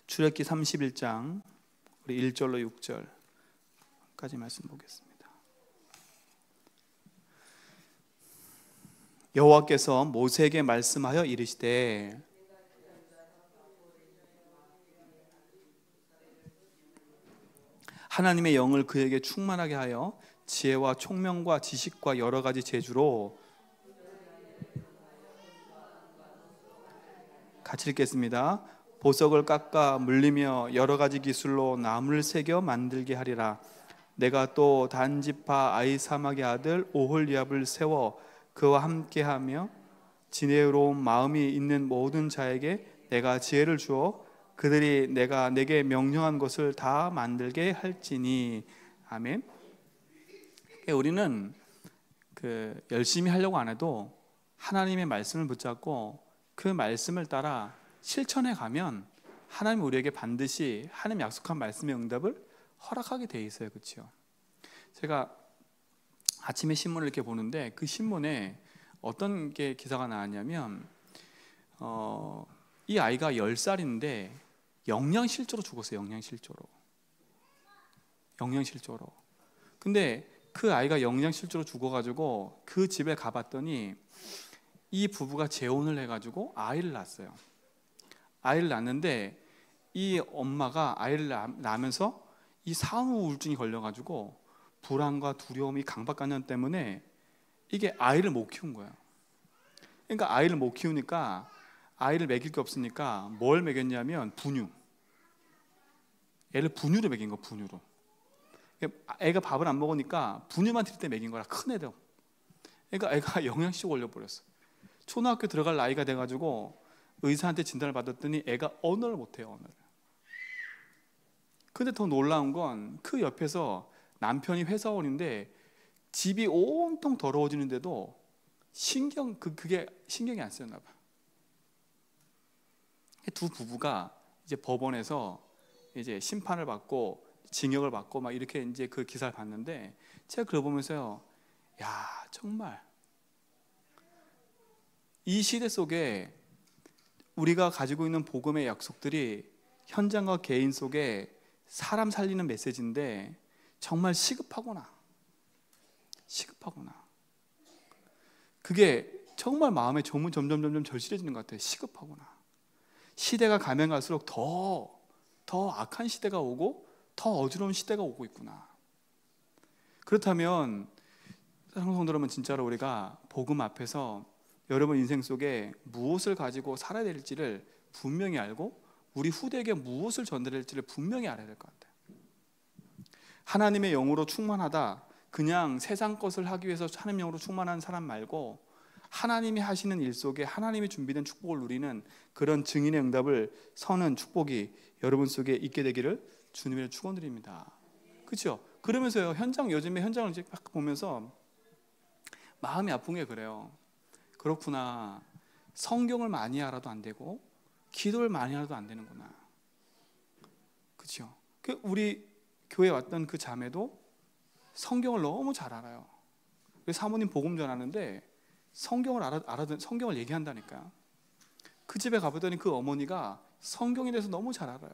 출애굽기 31장 우리 1절로 6절까지 말씀 보겠습니다. 여호와께서 모세에게 말씀하여 이르시되 하나님의 영을 그에게 충만하게 하여 지혜와 총명과 지식과 여러 가지 재주로, 같이 읽겠습니다. 보석을 깎아 물리며 여러 가지 기술로 나무를 새겨 만들게 하리라. 내가 또 단지파 아히사막의 아들 오홀리압을 세워 그와 함께하며 지혜로운 마음이 있는 모든 자에게 내가 지혜를 주어 그들이 내가 내게 명령한 것을 다 만들게 할지니. 아멘. 우리는 열심히 하려고 안 해도 하나님의 말씀을 붙잡고 그 말씀을 따라 실천해 가면 하나님 우리에게 반드시 하나님 약속한 말씀의 응답을 허락하게 돼 있어요. 그렇죠? 제가 아침에 신문을 이렇게 보는데 그 신문에 어떤 게 기사가 나왔냐면 이 아이가 10살인데 영양실조로 죽었어요. 영양실조로. 근데 그 아이가 영양실조로 죽어가지고 그 집에 가봤더니 이 부부가 재혼을 해가지고 아이를 낳았어요. 아이를 낳았는데 이 엄마가 아이를 낳으면서 이 산후 우울증이 걸려가지고 불안과 두려움이 강박관념 때문에 이게 아이를 못 키운 거예요. 그러니까 아이를 못 키우니까 아이를 먹일 게 없으니까 뭘 먹였냐면 분유. 애를 분유로 먹인 거, 분유로. 애가 밥을 안 먹으니까 분유만 드릴 때 먹인 거라, 큰 애도. 그러니까 애가 영양실조 걸려버렸어. 초등학교 들어갈 나이가 돼가지고 의사한테 진단을 받았더니 애가 언어를 못해요, 언어를. 근데 더 놀라운 건 그 옆에서 남편이 회사원인데 집이 온통 더러워지는데도 그게 신경이 안 쓰였나 봐. 두 부부가 이제 법원에서 이제 심판을 받고 징역을 받고 막 이렇게 이제 그 기사를 봤는데 제가 그걸 보면서요, 야, 정말 이 시대 속에 우리가 가지고 있는 복음의 약속들이 현장과 개인 속에 사람 살리는 메시지인데 정말 시급하구나. 그게 정말 마음에 점점 절실해지는 것 같아요. 시급하구나. 시대가 가면 갈수록 더 악한 시대가 오고 더 어지러운 시대가 오고 있구나. 그렇다면 사랑하는 성도 여러분, 진짜로 우리가 복음 앞에서 여러분 인생 속에 무엇을 가지고 살아야 될지를 분명히 알고 우리 후대에게 무엇을 전달해야 될지를 분명히 알아야 될 것 같아요. 하나님의 영으로 충만하다, 그냥 세상 것을 하기 위해서 하나님의 영으로 충만한 사람 말고 하나님이 하시는 일 속에 하나님이 준비된 축복을 누리는 그런 증인의 응답을 서는 축복이 여러분 속에 있게 되기를 주님의 축원드립니다. 그렇죠? 그러면서요, 요즘에 현장을 이제 막 보면서 마음이 아픈 게 그래요. 그렇구나. 성경을 많이 알아도 안 되고 기도를 많이 알아도 안 되는구나. 그렇죠? 우리 교회에 왔던 그 자매도 성경을 너무 잘 알아요. 사모님 복음 전하는데 성경을 얘기한다니까요. 그 집에 가보더니 그 어머니가 성경에 대해서 너무 잘 알아요.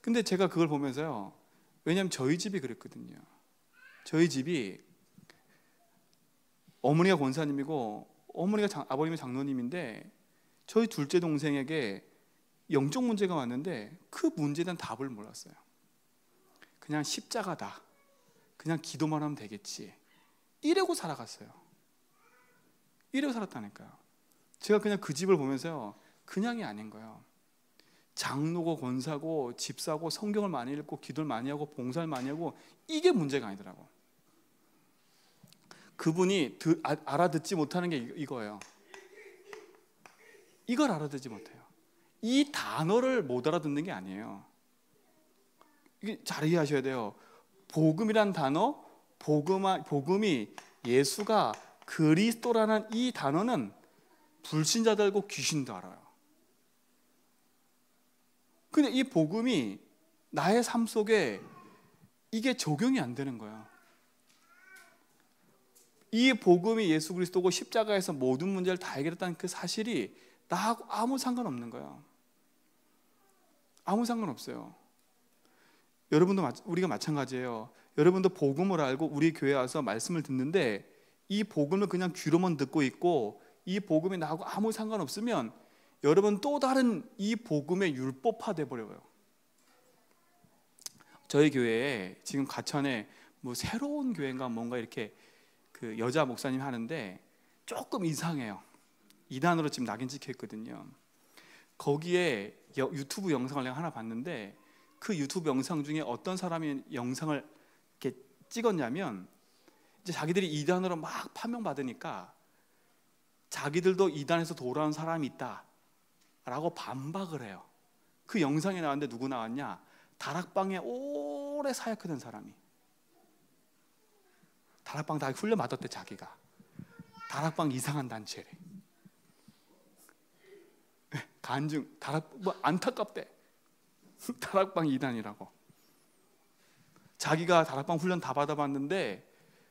근데 제가 그걸 보면서요, 왜냐하면 저희 집이 그랬거든요. 저희 집이 어머니가 권사님이고 아버님이 장로님인데 저희 둘째 동생에게 영적 문제가 왔는데 그 문제에 대한 답을 몰랐어요. 그냥 십자가다, 그냥 기도만 하면 되겠지, 이러고 살아갔어요. 이러고 살았다니까요. 제가 그냥 그 집을 보면서요, 그냥이 아닌 거예요. 장로고 권사고 집사고 성경을 많이 읽고 기도를 많이 하고 봉사를 많이 하고, 이게 문제가 아니더라고. 그분이 알아듣지 못하는 게 이거예요. 이걸 알아듣지 못해요. 이 단어를 못 알아듣는 게 아니에요. 이게 잘 이해하셔야 돼요. 복음이란 단어, 복음이 예수가 그리스도라는 이 단어는 불신자들고 귀신도 알아요. 근데 이 복음이 나의 삶 속에 이게 적용이 안 되는 거예요. 이 복음이 예수 그리스도고 십자가에서 모든 문제를 다 해결했다는 그 사실이 나하고 아무 상관없는 거예요. 아무 상관없어요. 여러분도 우리가 마찬가지예요. 여러분도 복음을 알고 우리 교회 와서 말씀을 듣는데 이 복음을 그냥 귀로만 듣고 있고 이 복음이 나하고 아무 상관없으면 여러분 또 다른 이 복음의 율법화 돼 버려요. 저희 교회에 지금 가천에 뭐 새로운 교회인가 뭔가 이렇게 그 여자 목사님 하는데 조금 이상해요. 이단으로 지금 낙인 찍혀 있거든요. 거기에 유튜브 영상을 내가 하나 봤는데 그 유튜브 영상 중에 어떤 사람이 영상을 이렇게 찍었냐면 이제 자기들이 이단으로 막 파명받으니까 자기들도 이단에서 돌아온 사람이 있다라고 반박을 해요. 그 영상에 나왔는데 누구 나왔냐? 다락방에 오래 사역하던 사람이. 다락방 다 훈련 받았대 자기가. 다락방 이상한 단체래. 간증 뭐 안타깝대. 다락방 이단이라고. 자기가 다락방 훈련 다 받아봤는데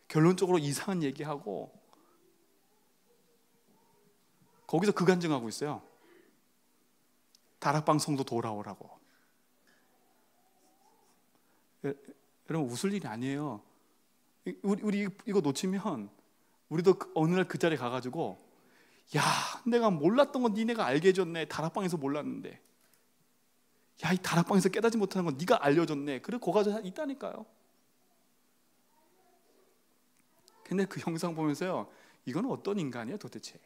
결론적으로 이상한 얘기하고 거기서 그 간증하고 있어요. 다락방 성도 돌아오라고. 여러분 웃을 일이 아니에요. 우리 이거 놓치면 우리도 어느 날 그 자리에 가가지고 야 내가 몰랐던 건 니네가 알게 해줬네. 다락방에서 몰랐는데 야 이 다락방에서 깨닫지 못하는 건 네가 알려줬네. 그래 거기 가서 있다니까요. 근데 그 영상 보면서요 이건 어떤 인간이야 도대체.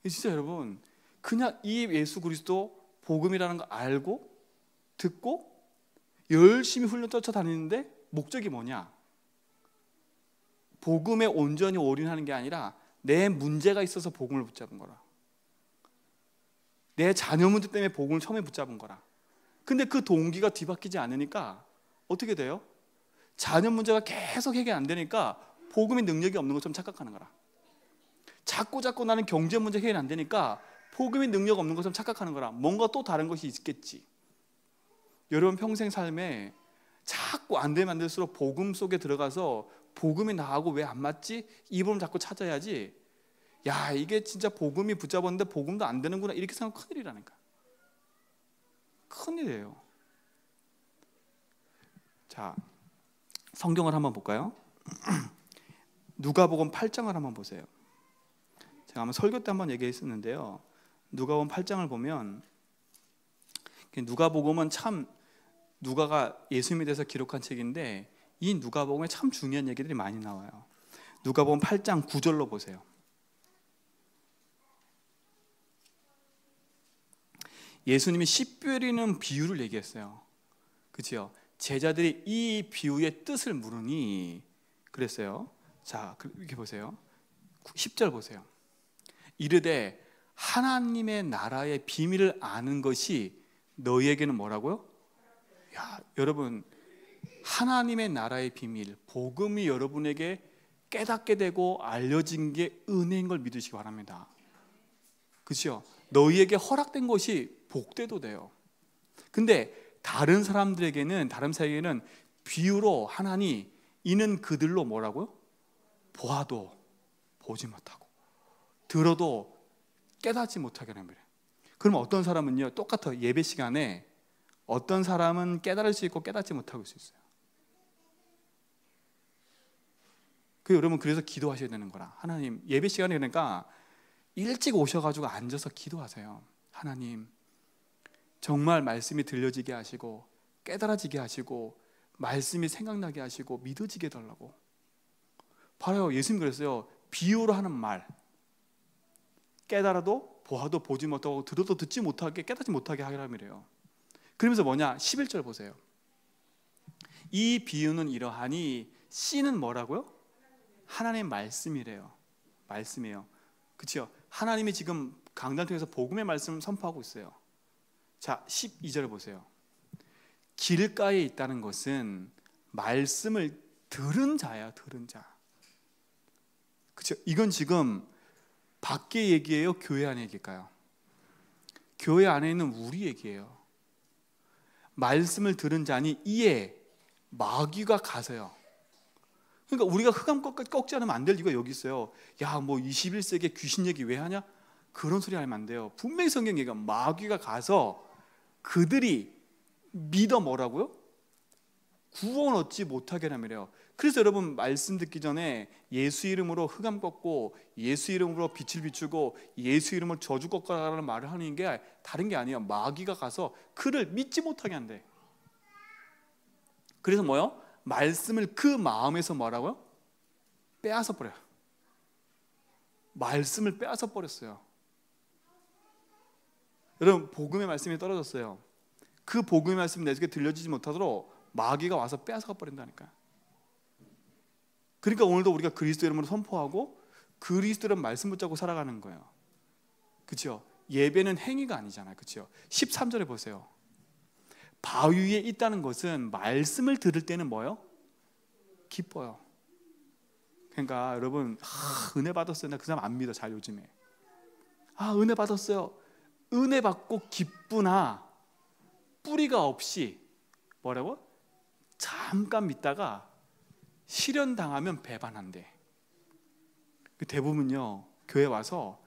진짜 여러분 그냥 이 예수 그리스도 복음이라는 거 알고 듣고 열심히 훈련 쫓아다니는데 목적이 뭐냐? 복음에 온전히 올인하는 게 아니라 내 문제가 있어서 복음을 붙잡은 거라. 내 자녀 문제 때문에 복음을 처음에 붙잡은 거라. 근데 그 동기가 뒤바뀌지 않으니까 어떻게 돼요? 자녀 문제가 계속 해결 안 되니까 복음의 능력이 없는 것처럼 착각하는 거라. 자꾸 나는 경제 문제 해결 안 되니까 복음의 능력 없는 것처럼 착각하는 거라. 뭔가 또 다른 것이 있겠지. 여러분 평생 삶에 자꾸 안 되면 안 될수록 복음 속에 들어가서 복음이 나하고 왜 안 맞지? 이 부분을 자꾸 찾아야지. 야 이게 진짜 복음이 붙잡았는데 복음도 안 되는구나 이렇게 생각하면 큰일이라니까. 큰일이에요. 자 성경을 한번 볼까요? 누가복음 8장을 한번 보세요. 제가 아마 설교 때 한번 얘기했었는데요. 누가복음 8장을 보면 누가복음은 참 누가가 예수님에 대해서 기록한 책인데 이 누가복음에 참 중요한 얘기들이 많이 나와요. 누가복음 8장 9절로 보세요. 예수님이 씨 뿌리는 비유를 얘기했어요. 그렇죠? 제자들이 이 비유의 뜻을 물으니 그랬어요. 자, 이렇게 보세요. 10절 보세요. 이르되 하나님의 나라의 비밀을 아는 것이 너희에게는 뭐라고요? 야, 여러분 하나님의 나라의 비밀, 복음이 여러분에게 깨닫게 되고 알려진 게 은혜인 걸 믿으시기 바랍니다. 그렇죠? 너희에게 허락된 것이 복되도 돼요. 근데 다른 사람들에게는 비유로 하나니 이는 그들로 뭐라고요? 보아도 보지 못하고 들어도 깨닫지 못하게 하는 거예요. 그럼 어떤 사람은요 똑같아. 예배 시간에 어떤 사람은 깨달을 수 있고 깨닫지 못하고 있을 수 있어요. 여러분 그래서 기도하셔야 되는 거라. 하나님 예배 시간에 그러니까 일찍 오셔가지고 앉아서 기도하세요. 하나님 정말 말씀이 들려지게 하시고 깨달아지게 하시고 말씀이 생각나게 하시고 믿어지게 해달라고. 바로 예수님 그랬어요. 비유로 하는 말 깨달아도 보아도 보지 못하고 들어도 듣지 못하게 깨닫지 못하게 하라며. 그러면서 뭐냐 11절 보세요. 이 비유는 이러하니 씨는 뭐라고요? 하나님의 말씀이래요. 말씀이에요. 그렇죠? 하나님이 지금 강단 통해서 복음의 말씀을 선포하고 있어요. 자 12절 보세요. 길가에 있다는 것은 말씀을 들은 자야. 들은 자. 그렇죠? 이건 지금 밖의 얘기예요? 교회 안의 얘기일까요? 교회 안에 있는 우리 얘기예요. 말씀을 들은 자니 이에 마귀가 가세요. 그러니까 우리가 흑암 꺾지 않으면 안 될 이유가 여기 있어요. 야, 뭐 21세기에 귀신 얘기 왜 하냐? 그런 소리 하면 안 돼요. 분명히 성경 얘기가 마귀가 가서 그들이 믿어 뭐라고요? 구원 얻지 못하게 하면요. 그래서 여러분 말씀 듣기 전에 예수 이름으로 흑암 꺾고 예수 이름으로 빛을 비추고 예수 이름으로 저주 꺾어라는 말을 하는 게 다른 게 아니에요. 마귀가 가서 그를 믿지 못하게 한대. 그래서 뭐요? 말씀을 그 마음에서 뭐라고요? 빼앗아 버려요. 말씀을 빼앗아 버렸어요. 여러분 복음의 말씀이 떨어졌어요. 그 복음의 말씀이 내 속에 들려지지 못하도록 마귀가 와서 빼앗아 버린다니까요. 그러니까 오늘도 우리가 그리스도 이름으로 선포하고 그리스도 이름 말씀 붙잡고 살아가는 거예요. 그렇죠? 예배는 행위가 아니잖아요. 그렇죠? 13절에 보세요. 바위 위에 있다는 것은 말씀을 들을 때는 뭐예요? 기뻐요. 그러니까 여러분 은혜 받았어요. 나 그 사람 안 믿어 잘 요즘에. 은혜 받았어요. 은혜 받고 기쁘나 뿌리가 없이 뭐라고? 잠깐 믿다가 실현 당하면 배반한대. 대부분요 교회 와서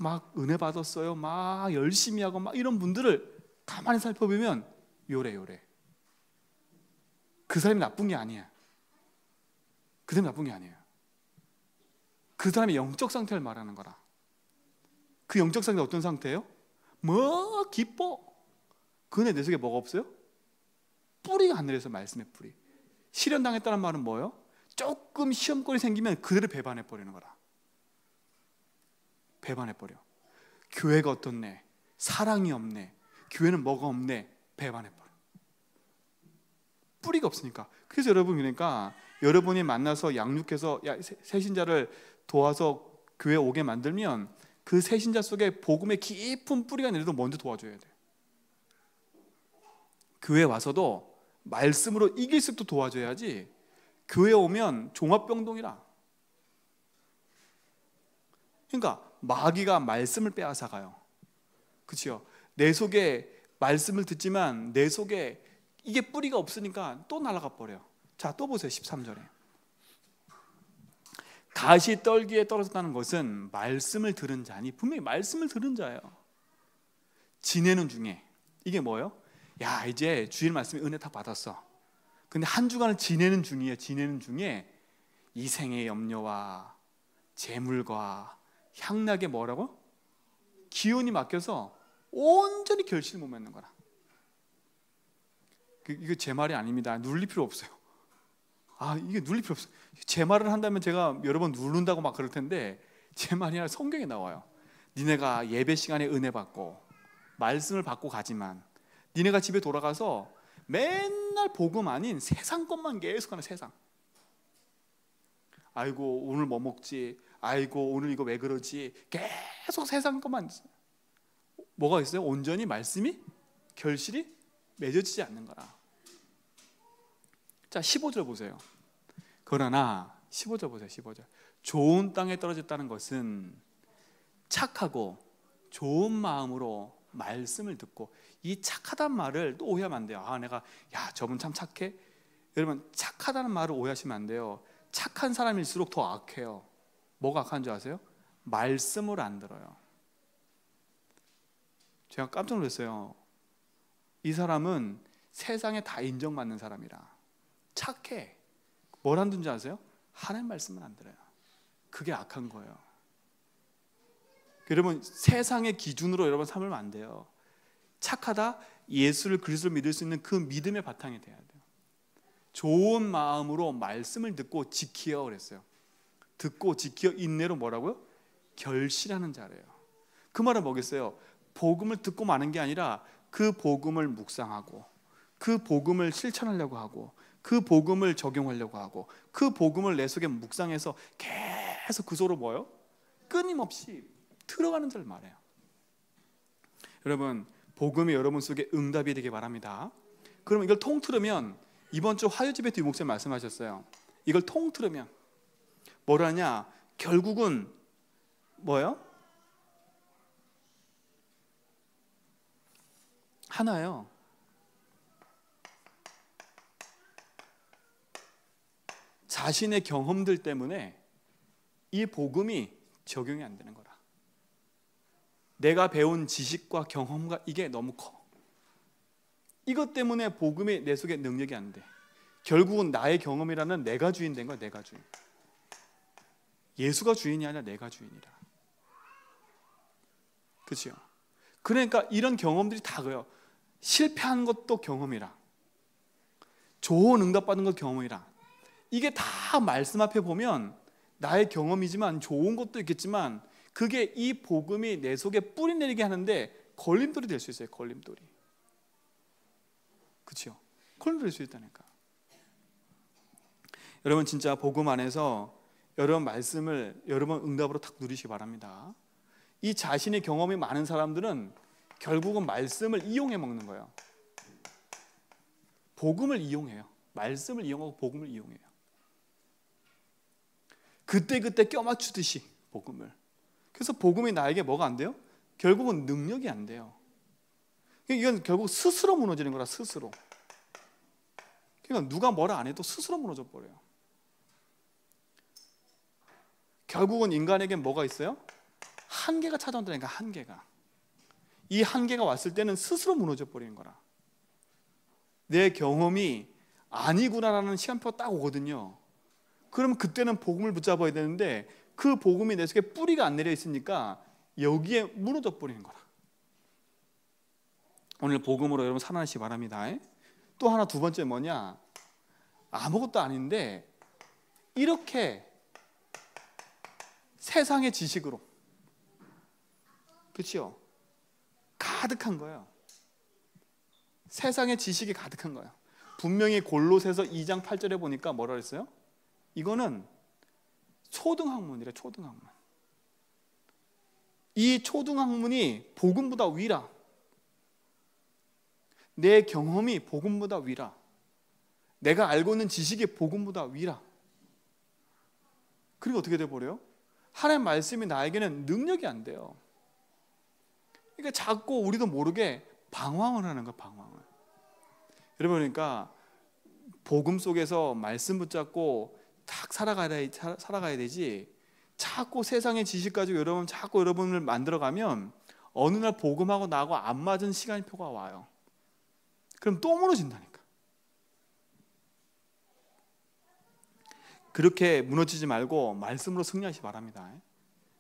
막 은혜 받았어요. 막 열심히 하고 막 이런 분들을 가만히 살펴보면 요래. 그 사람이 나쁜 게 아니야. 그 사람이 나쁜 게 아니에요. 그 사람의 영적 상태를 말하는 거라. 그 영적 상태가 어떤 상태예요? 뭐 기뻐. 그네 내 속에 뭐가 없어요? 뿌리가 하늘에서 말씀의 뿌리. 실현당했다는 말은 뭐예요? 조금 시험거리 생기면 그대로 배반해버리는 거라. 배반해버려. 교회가 어떻네, 사랑이 없네, 교회는 뭐가 없네, 배반해버려. 뿌리가 없으니까. 그래서 여러분 그러니까 여러분이 만나서 양육해서 새신자를 도와서 교회에 오게 만들면 그 새신자 속에 복음의 깊은 뿌리가 내려도 먼저 도와줘야 돼. 교회 와서도 말씀으로 이길 수 있도록 도와줘야지. 교회 오면 종합병동이라. 그러니까 마귀가 말씀을 빼앗아가요. 그렇죠? 내 속에 말씀을 듣지만 내 속에 이게 뿌리가 없으니까 또 날아가 버려요. 자, 또 보세요. 13절에 가시 떨기에 떨어졌다는 것은 말씀을 들은 자니, 분명히 말씀을 들은 자예요. 지내는 중에 이게 뭐예요? 야, 이제 주일 말씀에 은혜 다 받았어. 근데 한 주간을 지내는 중이에요. 지내는 중에 이 생의 염려와 재물과 향락에 뭐라고? 기운이 막혀서 온전히 결실을 못 맺는 거라. 이거 제 말이 아닙니다. 누릴 필요 없어요. 이게 누릴 필요 없어요. 제 말을 한다면 제가 여러 번 누른다고 막 그럴 텐데 제 말이 아니라 성경에 나와요. 니네가 예배 시간에 은혜 받고 말씀을 받고 가지만 니네가 집에 돌아가서 맨날 복음 아닌 세상 것만 계속 하는 세상. 아이고 오늘 뭐 먹지, 아이고 오늘 이거 왜 그러지, 계속 세상 것만. 뭐가 있어요? 온전히 말씀이 결실이 맺어지지 않는 거라. 자, 15절 보세요. 그러나 15절 보세요. 15절. 좋은 땅에 떨어졌다는 것은 착하고 좋은 마음으로 말씀을 듣고, 이 착하다는 말을 또 오해하면 안 돼요. 내가 저분 참 착해. 여러분 착하다는 말을 오해하시면 안 돼요. 착한 사람일수록 더 악해요. 뭐가 악한 줄 아세요? 말씀을 안 들어요. 제가 깜짝 놀랐어요. 이 사람은 세상에 다 인정받는 사람이라 착해. 뭘 안 듣는지 아세요? 하나님 말씀을 안 들어요. 그게 악한 거예요. 여러분 세상의 기준으로 여러분 삼으면 안 돼요. 착하다, 예수를 그리스도를 믿을 수 있는 그 믿음의 바탕이 돼야 돼요. 좋은 마음으로 말씀을 듣고 지키어 그랬어요. 듣고 지키어 인내로 뭐라고요? 결실하는 자래요. 그 말은 뭐겠어요? 복음을 듣고 마는 게 아니라 그 복음을 묵상하고 그 복음을 실천하려고 하고 그 복음을 적용하려고 하고 그 복음을 내 속에 묵상해서 계속 그 속으로 뭐요? 끊임없이 들어가는 자를 말해요. 여러분 복음이 여러분 속에 응답이 되길 바랍니다. 그럼 이걸 통틀으면 이번 주 화요집에 두 목사님 말씀하셨어요. 이걸 통틀으면 뭐라냐? 결국은 뭐예요? 하나예요. 자신의 경험들 때문에 이 복음이 적용이 안 되는 거라. 내가 배운 지식과 경험과 이게 너무 커. 이것 때문에 복음이 내 속에 능력이 안 돼. 결국은 나의 경험이라는 내가 주인 된 거야. 내가 주인. 예수가 주인이 아니라 내가 주인이라. 그렇죠? 그러니까 이런 경험들이 다 그래요. 실패한 것도 경험이라, 좋은 응답 받는 것 경험이라. 이게 다 말씀 앞에 보면 나의 경험이지만 좋은 것도 있겠지만 그게 이 복음이 내 속에 뿌리 내리게 하는데 걸림돌이 될 수 있어요. 걸림돌이. 그렇죠? 걸림돌이 될 수 있다니까. 여러분 진짜 복음 안에서 여러분 말씀을 여러분 응답으로 탁 누리시기 바랍니다. 이 자신의 경험이 많은 사람들은 결국은 말씀을 이용해 먹는 거예요. 복음을 이용해요. 말씀을 이용하고 복음을 이용해요. 그때그때 껴맞추듯이 복음을. 그래서 복음이 나에게 뭐가 안 돼요? 결국은 능력이 안 돼요. 이건 결국 스스로 무너지는 거라. 스스로. 그러니까 누가 뭐라 안 해도 스스로 무너져 버려요. 결국은 인간에게 뭐가 있어요? 한계가 찾아온다니까. 한계가. 이 한계가 왔을 때는 스스로 무너져 버리는 거라. 내 경험이 아니구나라는 시간표가 딱 오거든요. 그럼 그때는 복음을 붙잡아야 되는데 그 복음이 내 속에 뿌리가 안 내려 있으니까 여기에 무너져 버리는 거라. 오늘 복음으로 여러분 살아나시기 바랍니다. 또 하나 두 번째 뭐냐? 아무것도 아닌데 이렇게 세상의 지식으로, 그렇죠? 가득한 거예요. 세상의 지식이 가득한 거예요. 분명히 골로새서 2장 8절에 보니까 뭐라 그랬어요? 이거는 초등학문이래. 초등학문. 이 초등학문이 복음보다 위라. 내 경험이 복음보다 위라. 내가 알고 있는 지식이 복음보다 위라. 그리고 어떻게 돼버려요? 하나님의 말씀이 나에게는 능력이 안 돼요. 그러니까 자꾸 우리도 모르게 방황을 하는 거야. 방황을. 여러분, 그러니까 복음 속에서 말씀 붙잡고 딱 살아가야 되지, 자꾸 세상의 지식 가지고 자꾸 여러분을 만들어가면 어느 날 복음하고 나하고 안 맞은 시간표가 와요. 그럼 또 무너진다니까. 그렇게 무너지지 말고 말씀으로 승리하시기 바랍니다.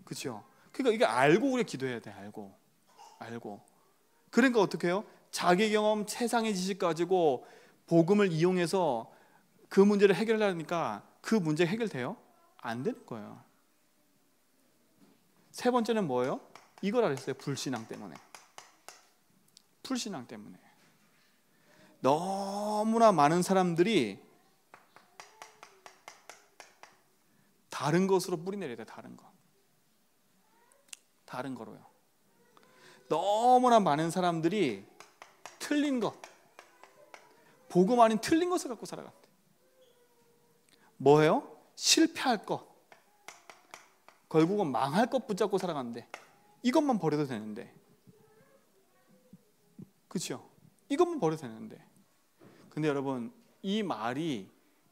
그렇죠? 그러니까 이게 알고 우리가 기도해야 돼. 알고. 그러니까 어떻게 해요? 자기 경험, 세상의 지식 가지고 복음을 이용해서 그 문제를 해결하려니까 그 문제 해결돼요? 안 되는 거예요. 세 번째는 뭐예요? 이걸 알았어요. 불신앙 때문에. 불신앙 때문에. 너무나 많은 사람들이 다른 것으로 뿌리내려야 돼. 다른 거로요. 너무나 많은 사람들이 틀린 것, 복음 아닌 틀린 것을 갖고 살아간대. 뭐예요? 실패할 것, 결국은 망할 것 붙잡고 살아간대. 이것만 버려도 되는데, 그렇죠? 이것만 버려도 되는데. 근데 여러분, 이 말이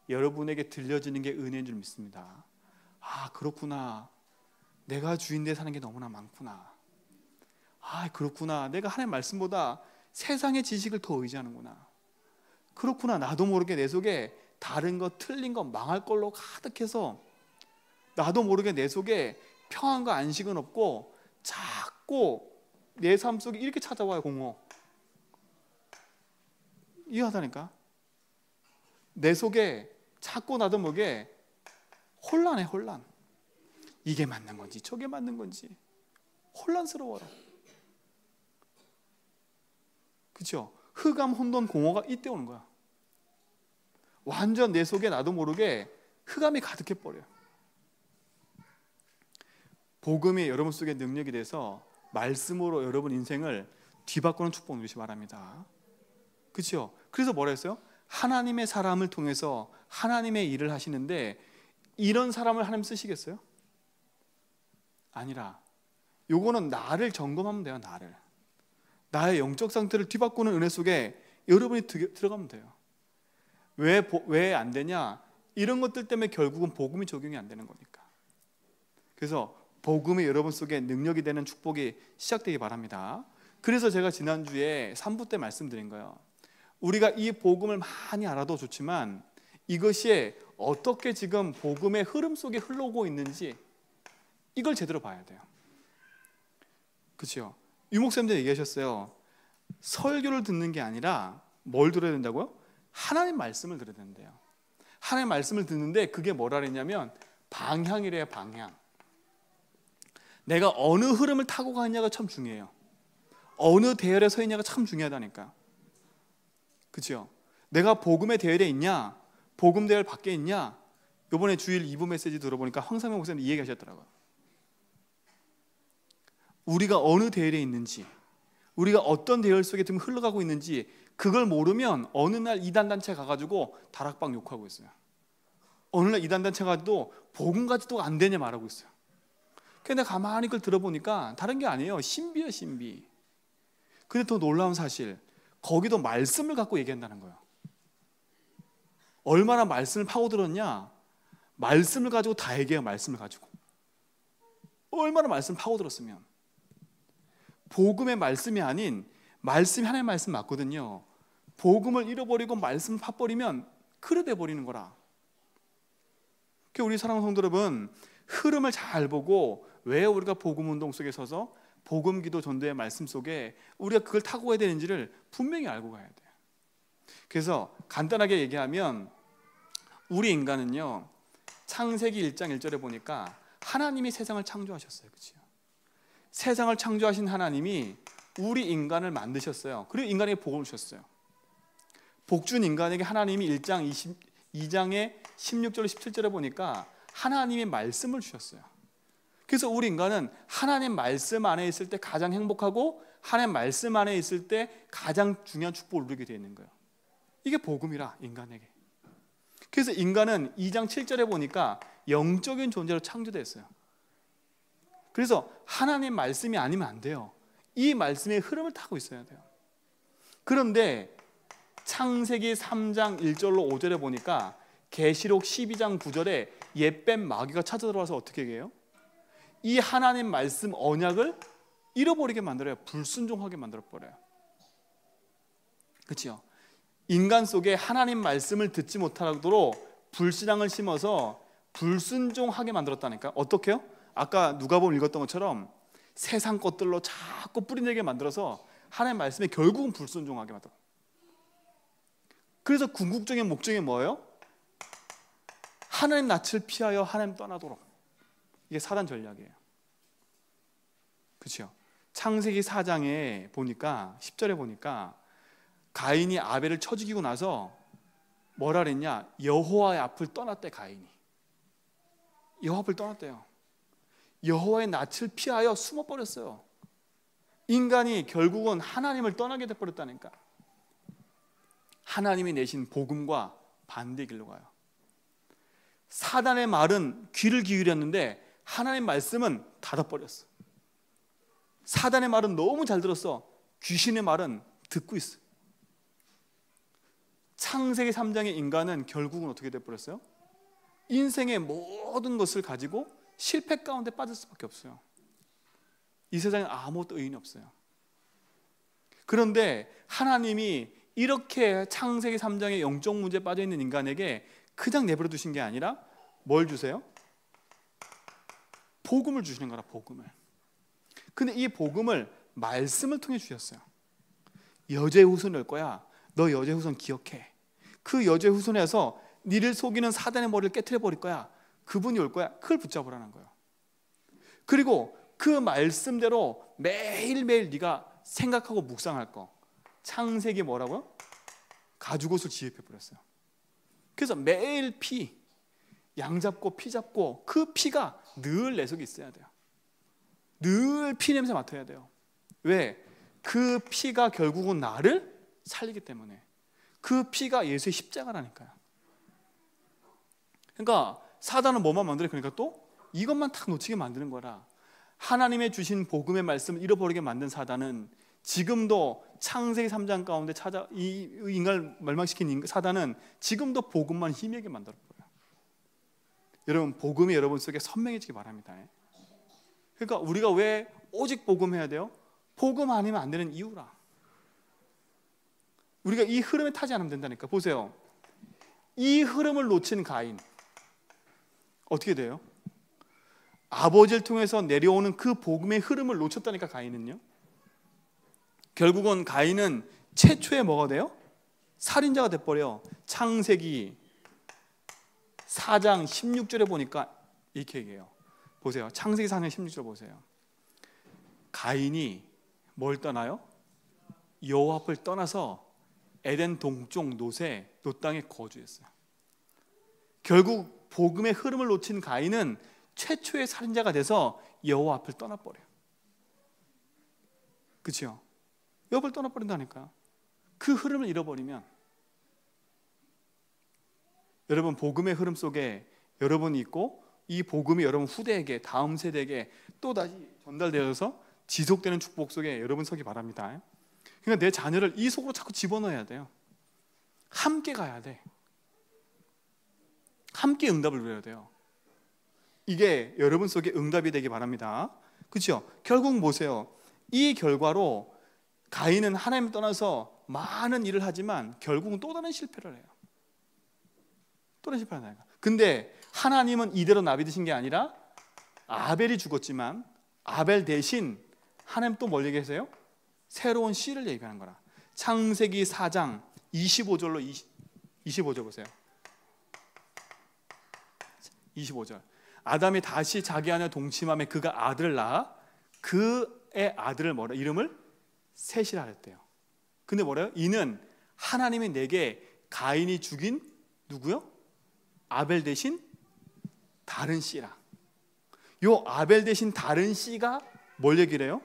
여러분에게 들려지는 게 은혜인 줄 믿습니다. 아, 그렇구나. 내가 주인되어 사는 게 너무나 많구나. 아, 그렇구나. 내가 하나님의 말씀보다 세상의 지식을 더 의지하는구나. 그렇구나. 나도 모르게 내 속에 다른 거, 틀린 거, 망할 걸로 가득해서 나도 모르게 내 속에 평안과 안식은 없고 자꾸 내 삶 속에 이렇게 찾아와요. 공허. 이해하다니까. 내 속에 자꾸 나도 모르게 혼란해. 혼란. 이게 맞는 건지 저게 맞는 건지 혼란스러워요. 그렇죠? 흑암, 혼돈, 공허가 이때 오는 거야. 완전 내 속에 나도 모르게 흑암이 가득해 버려요. 복음이 여러분 속에 능력이 돼서 말씀으로 여러분 인생을 뒤바꾸는 축복 누리시기 바랍니다. 그렇죠? 그래서 뭐라 했어요? 하나님의 사람을 통해서 하나님의 일을 하시는데 이런 사람을 하나님 쓰시겠어요? 아니라 요거는 나를 점검하면 돼요. 나의 영적 상태를 뒤바꾸는 은혜 속에 여러분이 들어가면 돼요. 왜 안 되냐? 이런 것들 때문에 결국은 복음이 적용이 안 되는 거니까. 그래서 복음이 여러분 속에 능력이 되는 축복이 시작되기 바랍니다. 그래서 제가 지난주에 3부 때 말씀드린 거예요. 우리가 이 복음을 많이 알아도 좋지만 이것이 어떻게 지금 복음의 흐름 속에 흘러오고 있는지 이걸 제대로 봐야 돼요. 그렇죠? 유목사님도 얘기하셨어요. 설교를 듣는 게 아니라 뭘 들어야 된다고요? 하나님 말씀을 들어야 된대요. 하나님 말씀을 듣는데 그게 뭐라 그랬냐면 방향이래요. 방향. 내가 어느 흐름을 타고 가느냐가 참 중요해요. 어느 대열에 서 있냐가 참 중요하다니까. 그렇죠? 내가 복음의 대열에 있냐, 복음 대열 밖에 있냐. 이번에 주일 2부 메시지 들어보니까 황상명 목사님 이 얘기하셨더라고요. 우리가 어느 대열에 있는지, 우리가 어떤 대열 속에 지금 흘러가고 있는지 그걸 모르면 어느 날 이단 단체 가가지고 다락방 욕하고 있어요. 어느 날 이단 단체 가도 복음 가지도 안 되냐 말하고 있어요. 근데 가만히 그걸 들어보니까 다른 게 아니에요. 신비예요, 신비. 근데 더 놀라운 사실, 거기도 말씀을 갖고 얘기한다는 거예요. 얼마나 말씀을 파고들었냐? 말씀을 가지고 다 얘기해요. 말씀을 가지고. 얼마나 말씀을 파고들었으면. 복음의 말씀이 아닌 말씀이 하나님의 말씀 맞거든요. 복음을 잃어버리고 말씀을 파버리면 그래 돼버리는 거라. 우리 사랑하는 성도 여러분, 흐름을 잘 보고 왜 우리가 복음 운동 속에 서서 복음 기도 전도의 말씀 속에 우리가 그걸 타고 가야 되는지를 분명히 알고 가야 돼요. 그래서 간단하게 얘기하면 우리 인간은요, 창세기 1장 1절에 보니까 하나님이 세상을 창조하셨어요. 그렇죠? 세상을 창조하신 하나님이 우리 인간을 만드셨어요. 그리고 인간에게 복을 주셨어요. 복준 인간에게 하나님이 2장의 16절 17절에 보니까 하나님의 말씀을 주셨어요. 그래서 우리 인간은 하나님 말씀 안에 있을 때 가장 행복하고 하나님 말씀 안에 있을 때 가장 중요한 축복을 누리게 되어 있는 거예요. 이게 복음이라, 인간에게. 그래서 인간은 2장 7절에 보니까 영적인 존재로 창조됐어요. 그래서 하나님 말씀이 아니면 안 돼요. 이 말씀의 흐름을 타고 있어야 돼요. 그런데 창세기 3장 1절로 5절에 보니까 계시록 12장 9절에 옛뱀 마귀가 찾아들어와서 어떻게 해요? 이 하나님 말씀 언약을 잃어버리게 만들어요. 불순종하게 만들어버려요. 그렇죠? 인간 속에 하나님 말씀을 듣지 못하도록 불신앙을 심어서 불순종하게 만들었다니까. 어떻게요? 아까 누가복음 읽었던 것처럼 세상 것들로 자꾸 뿌리내게 만들어서 하나님 말씀에 결국은 불순종하게 만들어. 그래서 궁극적인 목적이 뭐예요? 하나님 낯을 피하여 하나님 떠나도록. 이게 사단 전략이에요. 그렇죠? 창세기 4장에 보니까 10절에 보니까 가인이 아벨을 쳐 죽이고 나서 뭐라 그랬냐? 여호와의 앞을 떠났대. 가인이 여호와 앞을 떠났대요. 여호와의 낯을 피하여 숨어버렸어요. 인간이 결국은 하나님을 떠나게 돼버렸다니까. 하나님이 내신 복음과 반대 길로 가요. 사단의 말은 귀를 기울였는데 하나님의 말씀은 닫아버렸어. 사단의 말은 너무 잘 들었어. 귀신의 말은 듣고 있어. 창세기 3장의 인간은 결국은 어떻게 돼버렸어요? 인생의 모든 것을 가지고 실패 가운데 빠질 수밖에 없어요. 이 세상에 아무것도 의인이 없어요. 그런데 하나님이 이렇게 창세기 3장의 영적 문제에 빠져있는 인간에게 그냥 내버려 두신 게 아니라 뭘 주세요? 복음을 주시는 거라. 복음을. 근데 이 복음을 말씀을 통해 주셨어요. 여자의 후손이 올 거야. 너 여자의 후손 기억해. 그 여자의 후손에서 니를 속이는 사단의 머리를 깨트려 버릴 거야. 그분이 올 거야. 그걸 붙잡으라는 거예요. 그리고 그 말씀대로 매일매일 네가 생각하고 묵상할 거. 창세기 뭐라고요? 가죽옷을 지입해 버렸어요. 그래서 매일 양 잡고 피 잡고 그 피가 늘 내 속에 있어야 돼요. 늘 피 냄새 맡아야 돼요. 왜? 그 피가 결국은 나를 살리기 때문에. 그 피가 예수의 십자가라니까요. 그러니까 사단은 뭐만 만들어? 그러니까 또 이것만 탁 놓치게 만드는 거라. 하나님의 주신 복음의 말씀을 잃어버리게 만든 사단은 지금도 창세기 3장 가운데 이 인간을 멸망시킨 사단은 지금도 복음만 희미하게 만들어버려요. 여러분, 복음이 여러분 속에 선명해지기 바랍니다. 그러니까 우리가 왜 오직 복음해야 돼요? 복음 아니면 안 되는 이유라. 우리가 이 흐름에 타지 않으면 된다니까. 보세요. 이 흐름을 놓친 가인 어떻게 돼요? 아버지를 통해서 내려오는 그 복음의 흐름을 놓쳤다니까. 가인은요, 결국은 가인은 최초에 뭐가 돼요? 살인자가 돼버려. 창세기 4장 16절에 보니까 이렇게 얘기해요. 보세요. 창세기 4장 16절 보세요. 가인이 뭘 떠나요? 여호와 앞을 떠나서 에덴 동쪽 노 땅에 거주했어요. 결국 복음의 흐름을 놓친 가인은 최초의 살인자가 돼서 여호와 앞을 떠나버려요. 그렇죠? 여호와 앞을 떠나버린다니까. 그 흐름을 잃어버리면, 여러분 복음의 흐름 속에 여러분이 있고 이 복음이 여러분 후대에게, 다음 세대에게 또다시 전달되어서 지속되는 축복 속에 여러분 서기 바랍니다. 그러니까 내 자녀를 이 속으로 자꾸 집어넣어야 돼요. 함께 가야 돼. 함께 응답을 누려야 돼요. 이게 여러분 속에 응답이 되기 바랍니다. 그렇죠? 결국 보세요. 이 결과로 가인은 하나님을 떠나서 많은 일을 하지만 결국은 또 다른 실패를 해요. 또 다른 실패를 해요. 근데 하나님은 이대로 나비드신 게 아니라 아벨이 죽었지만 아벨 대신 하나님 또 뭘 얘기하세요? 새로운 씨를 얘기하는 거라. 창세기 4장 25절로 25절 보세요. 25절. 아담이 다시 자기 아내 동침함에 그가 아들을 낳아 그의 아들을 뭐라? 이름을 셋이라 했대요. 근데 뭐래요? 이는 하나님이 내게 가인이 죽인 누구요? 아벨 대신 다른 씨라. 요 아벨 대신 다른 씨가 뭘 얘기를 해요?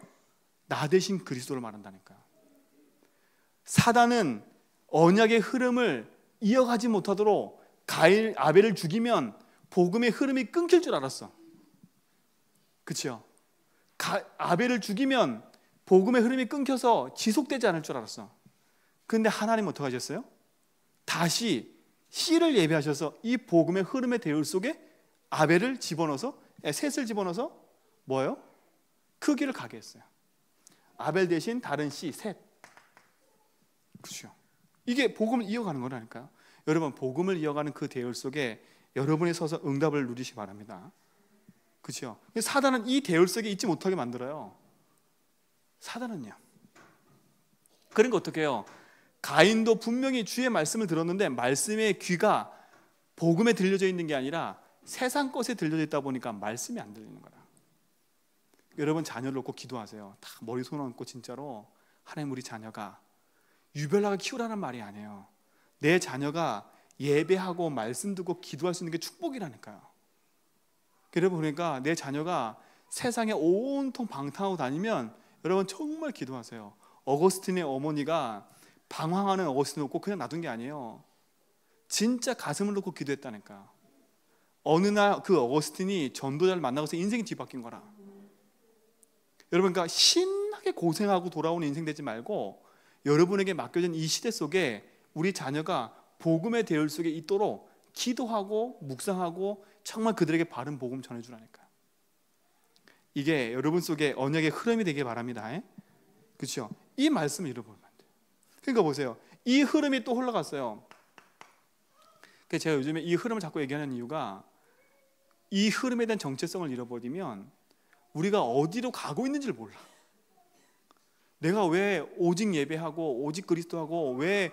나 대신 그리스도를 말한다니까. 사단은 언약의 흐름을 이어가지 못하도록 가인 아벨을 죽이면 복음의 흐름이 끊길 줄 알았어. 그렇죠? 아벨을 죽이면 복음의 흐름이 끊겨서 지속되지 않을 줄 알았어. 근데 하나님 어떻게 하셨어요? 다시 씨를 예비하셔서 이 복음의 흐름의 대열 속에 아벨을 집어넣어서, 셋을 집어넣어서 뭐예요? 그 길을 가게 했어요. 아벨 대신 다른 씨, 셋. 그렇죠? 이게 복음을 이어가는 거라니까요. 여러분 복음을 이어가는 그 대열 속에 여러분이 서서 응답을 누리시기 바랍니다. 그렇죠? 사단은 이 대열 속에 있지 못하게 만들어요. 사단은요. 그러니까 어떻게 해요? 가인도 분명히 주의 말씀을 들었는데 말씀의 귀가 복음에 들려져 있는 게 아니라 세상 것에 들려져 있다 보니까 말씀이 안 들리는 거라. 여러분 자녀를 놓고 기도하세요. 다 머리 손 얹고 진짜로 하나님 우리 자녀가 유별나게 키우라는 말이 아니에요. 내 자녀가 예배하고 말씀 듣고 기도할 수 있는 게 축복이라니까요. 여러분 그러니까 내 자녀가 세상에 온통 방탕하고 다니면 여러분 정말 기도하세요. 어거스틴의 어머니가 방황하는 어거스틴을 놓고 그냥 놔둔 게 아니에요. 진짜 가슴을 놓고 기도했다니까. 어느 날 그 어거스틴이 전도자를 만나고서 인생이 뒤바뀐 거라. 여러분 그러니까 신나게 고생하고 돌아오는 인생 되지 말고 여러분에게 맡겨진 이 시대 속에 우리 자녀가 복음의 대열 속에 있도록 기도하고 묵상하고 정말 그들에게 바른 복음 전해주라니까. 이게 여러분 속에 언약의 흐름이 되길 바랍니다. 그렇죠? 이 말씀을 잃어버리면 안 돼요. 그러니까 보세요. 이 흐름이 또 흘러갔어요. 제가 요즘에 이 흐름을 자꾸 얘기하는 이유가 이 흐름에 대한 정체성을 잃어버리면 우리가 어디로 가고 있는지를 몰라. 내가 왜 오직 예배하고 오직 그리스도하고 왜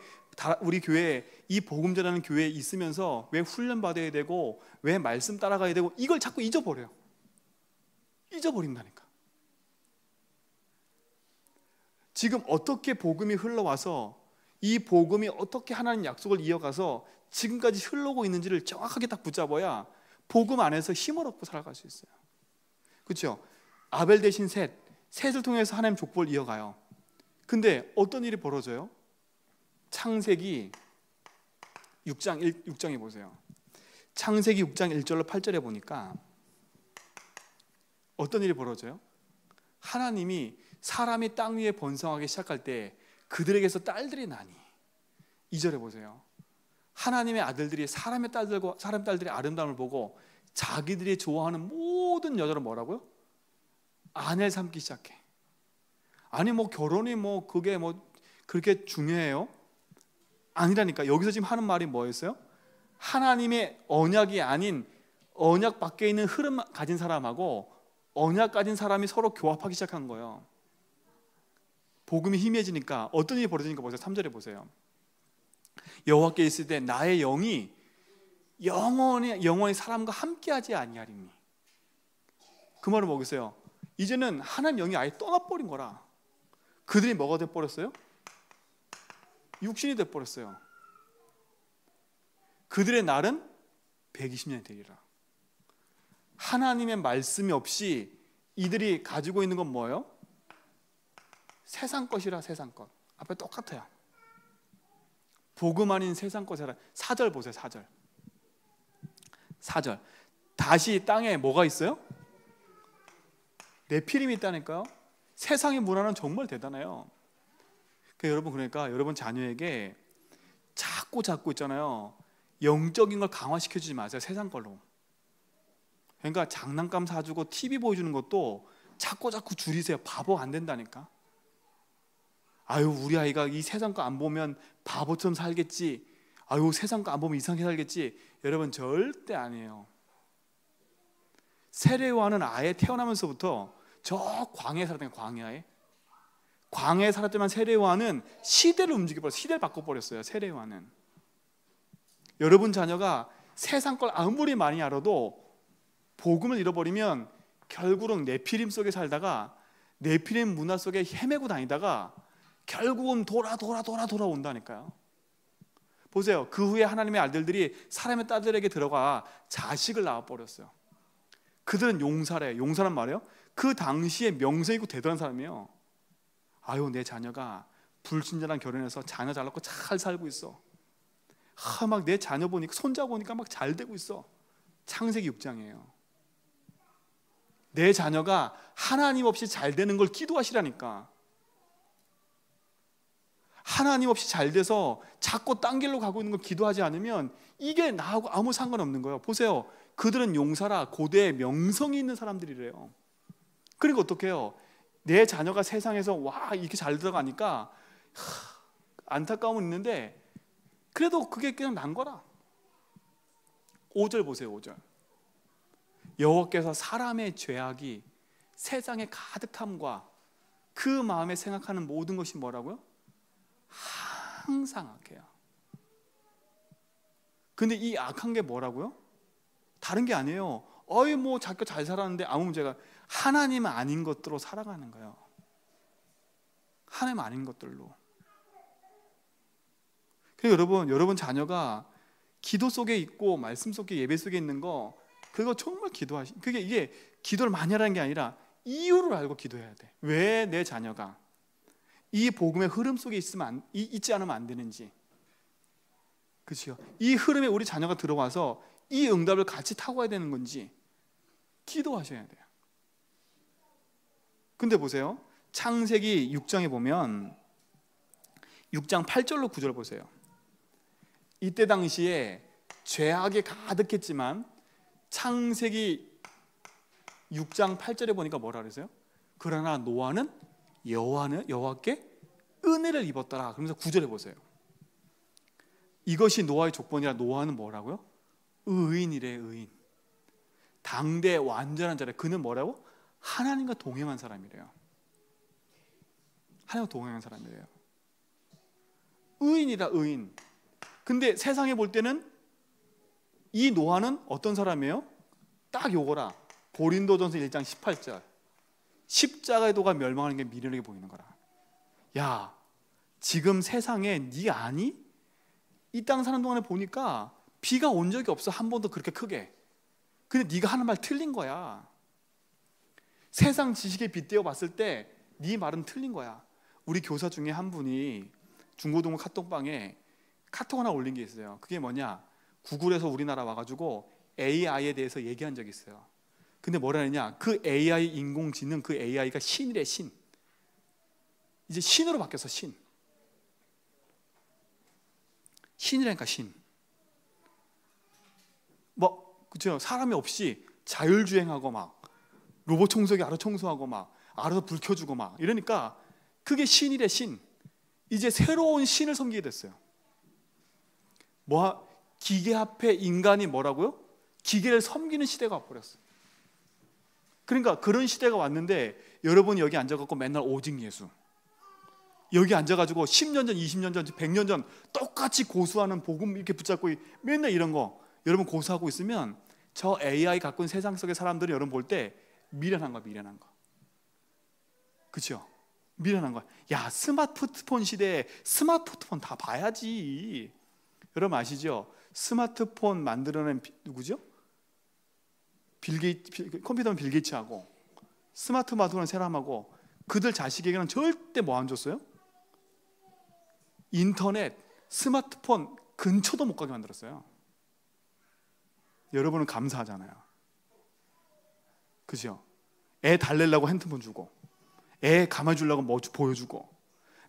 우리 교회 이 복음 전하는 교회에 있으면서 왜 훈련 받아야 되고 왜 말씀 따라가야 되고 이걸 자꾸 잊어버려요. 잊어버린다니까. 지금 어떻게 복음이 흘러와서 이 복음이 어떻게 하나님 약속을 이어가서 지금까지 흘러오고 있는지를 정확하게 딱 붙잡아야 복음 안에서 힘을 얻고 살아갈 수 있어요. 그렇죠? 아벨 대신 셋을 통해서 하나님 족보를 이어가요. 근데 어떤 일이 벌어져요? 창세기 6장에 보세요. 창세기 6장 1절로 8절에 보니까 어떤 일이 벌어져요? 하나님이 사람이 땅 위에 번성하기 시작할 때 그들에게서 딸들이 나니 2절에 보세요. 하나님의 아들들이 사람 딸들의 아름다움을 보고 자기들이 좋아하는 모든 여자를 뭐라고요? 아내를 삼기 시작해. 아니 뭐 결혼이 뭐 그게 뭐 그렇게 중요해요? 아니라니까. 여기서 지금 하는 말이 뭐였어요? 하나님의 언약이 아닌 언약 밖에 있는 흐름 가진 사람하고 언약 가진 사람이 서로 교합하기 시작한 거예요. 복음이 희미해지니까 어떤 일이 벌어지니까 보세요. 3절에 보세요. 여호와께 있을 때 나의 영이 영원히 사람과 함께하지 아니하리니. 그 말은 뭐겠어요? 이제는 하나님 영이 아예 떠나버린 거라. 그들이 뭐가 돼버렸어요? 육신이 돼버렸어요. 그들의 날은 120년이 되리라. 하나님의 말씀이 없이 이들이 가지고 있는 건 뭐예요? 세상 것이라. 세상 것 앞에 똑같아요. 복음 아닌 세상 것이라. 4절 보세요. 4절 다시 땅에 뭐가 있어요? 네피림이 있다니까요. 세상의 문화는 정말 대단해요. 그러니까 여러분 자녀에게 자꾸 있잖아요. 영적인 걸 강화시켜주지 마세요. 세상 걸로. 그러니까 장난감 사주고 TV 보여주는 것도 자꾸 줄이세요. 바보 안 된다니까. 아유 우리 아이가 이 세상 거 안 보면 바보처럼 살겠지. 아유 세상 거 안 보면 이상하게 살겠지. 여러분 절대 아니에요. 세례요한은 아예 태어나면서부터 저 광야에 살았던 거예요. 광야에 살았지만 세례요한은 시대를 움직여버렸어요. 시대를 바꿔버렸어요. 세례요한은. 여러분 자녀가 세상 걸 아무리 많이 알아도 복음을 잃어버리면 결국은 네피림 속에 살다가 네피림 문화 속에 헤매고 다니다가 결국은 돌아온다니까요. 보세요. 그 후에 하나님의 아들들이 사람의 딸들에게 들어가 자식을 낳아버렸어요. 그들은 용사래. 용사란 말이에요. 그 당시에 명성 있고 대단한 사람이에요. 아유 내 자녀가 불신자랑 결혼해서 자녀 잘 낳고 잘 살고 있어. 막 내 자녀 보니까 손자 보니까 막 잘 되고 있어. 창세기 6장이에요. 내 자녀가 하나님 없이 잘 되는 걸 기도하시라니까. 하나님 없이 잘 돼서 자꾸 딴 길로 가고 있는 걸 기도하지 않으면 이게 나하고 아무 상관없는 거예요. 보세요. 그들은 용사라. 고대에 명성이 있는 사람들이래요. 그러니까 어떻게 해요? 내 자녀가 세상에서 와 이렇게 잘 들어가니까 안타까움은 있는데 그래도 그게 그냥 난 거라. 5절 보세요. 5절. 여호와께서 사람의 죄악이 세상의 가득함과 그 마음에 생각하는 모든 것이 뭐라고요? 항상 악해요. 근데 이 악한 게 뭐라고요? 다른 게 아니에요. 뭐 자기가 잘 살았는데 아무 문제가. 하나님 아닌 것들로 살아가는 거예요. 하나님 아닌 것들로. 그래서 여러분 자녀가 기도 속에 있고 말씀 속에 예배 속에 있는 거 그거 정말 이게 기도를 많이 하라는 게 아니라 이유를 알고 기도해야 돼. 왜 내 자녀가 이 복음의 흐름 속에 있지 않으면 안 되는지. 그렇죠? 이 흐름에 우리 자녀가 들어와서 이 응답을 같이 타고 가야 되는 건지 기도하셔야 돼요. 근데 보세요. 창세기 6장에 보면 6장 8절로 9절 보세요. 이때 당시에 죄악이 가득했지만 창세기 6장 8절에 보니까 뭐라 그랬어요? 그러나 노아는 여호와께 은혜를 입었더라. 그러면서 9절에 보세요. 이것이 노아의 조건이라. 노아는 뭐라고요? 의인이래. 의인. 당대 완전한 자래. 그는 뭐라고? 하나님과 동행한 사람이래요. 하나님과 동행한 사람이래요. 의인이다. 의인. 근데 세상에 볼 때는 이 노아는 어떤 사람이에요? 딱 요거라. 고린도전서 1장 18절. 십자가의 도가 멸망하는 게 미련하게 보이는 거라. 야, 지금 세상에 네 아니? 이 땅 사는 동안에 보니까 비가 온 적이 없어. 한 번도 그렇게 크게. 근데 네가 하는 말 틀린 거야. 세상 지식에 빗대어 봤을 때 네 말은 틀린 거야. 우리 교사 중에 한 분이 중고등부 카톡방에 카톡 하나 올린 게 있어요. 그게 뭐냐? 구글에서 우리나라 와가지고 AI에 대해서 얘기한 적이 있어요. 근데 뭐라 했냐? 그 AI 인공지능 그 AI가 신이래. 신. 이제 신으로 바뀌었어. 신. 신이라니까. 신. 그죠? 사람이 없이 자율주행하고 막 로봇 청소기 알아서 청소하고 막 알아서 불 켜주고 막 이러니까 그게 신이래, 신. 이제 새로운 신을 섬기게 됐어요. 기계 앞에 인간이 뭐라고요? 기계를 섬기는 시대가 와버렸어요. 그러니까 그런 시대가 왔는데 여러분이 여기 앉아갖고 맨날 오직 예수, 여기 앉아가지고 10년 전, 20년 전, 100년 전 똑같이 고수하는 복음 이렇게 붙잡고 맨날 이런 거 여러분 고수하고 있으면 저 AI 갖고 있는 세상 속의 사람들이 여러분 볼 때 미련한 거야, 미련한 거. 그렇죠? 미련한 거야. 야, 스마트폰 시대에 스마트폰 다 봐야지. 여러분 아시죠? 스마트폰 만들어낸 누구죠? 컴퓨터는 빌 게이츠하고 스마트폰은 사람하고 그들 자식에게는 절대 뭐 안 줬어요? 인터넷, 스마트폰 근처도 못 가게 만들었어요. 여러분은 감사하잖아요. 그죠? 애 달래려고 핸드폰 주고, 애 감아주려고 뭐 보여주고,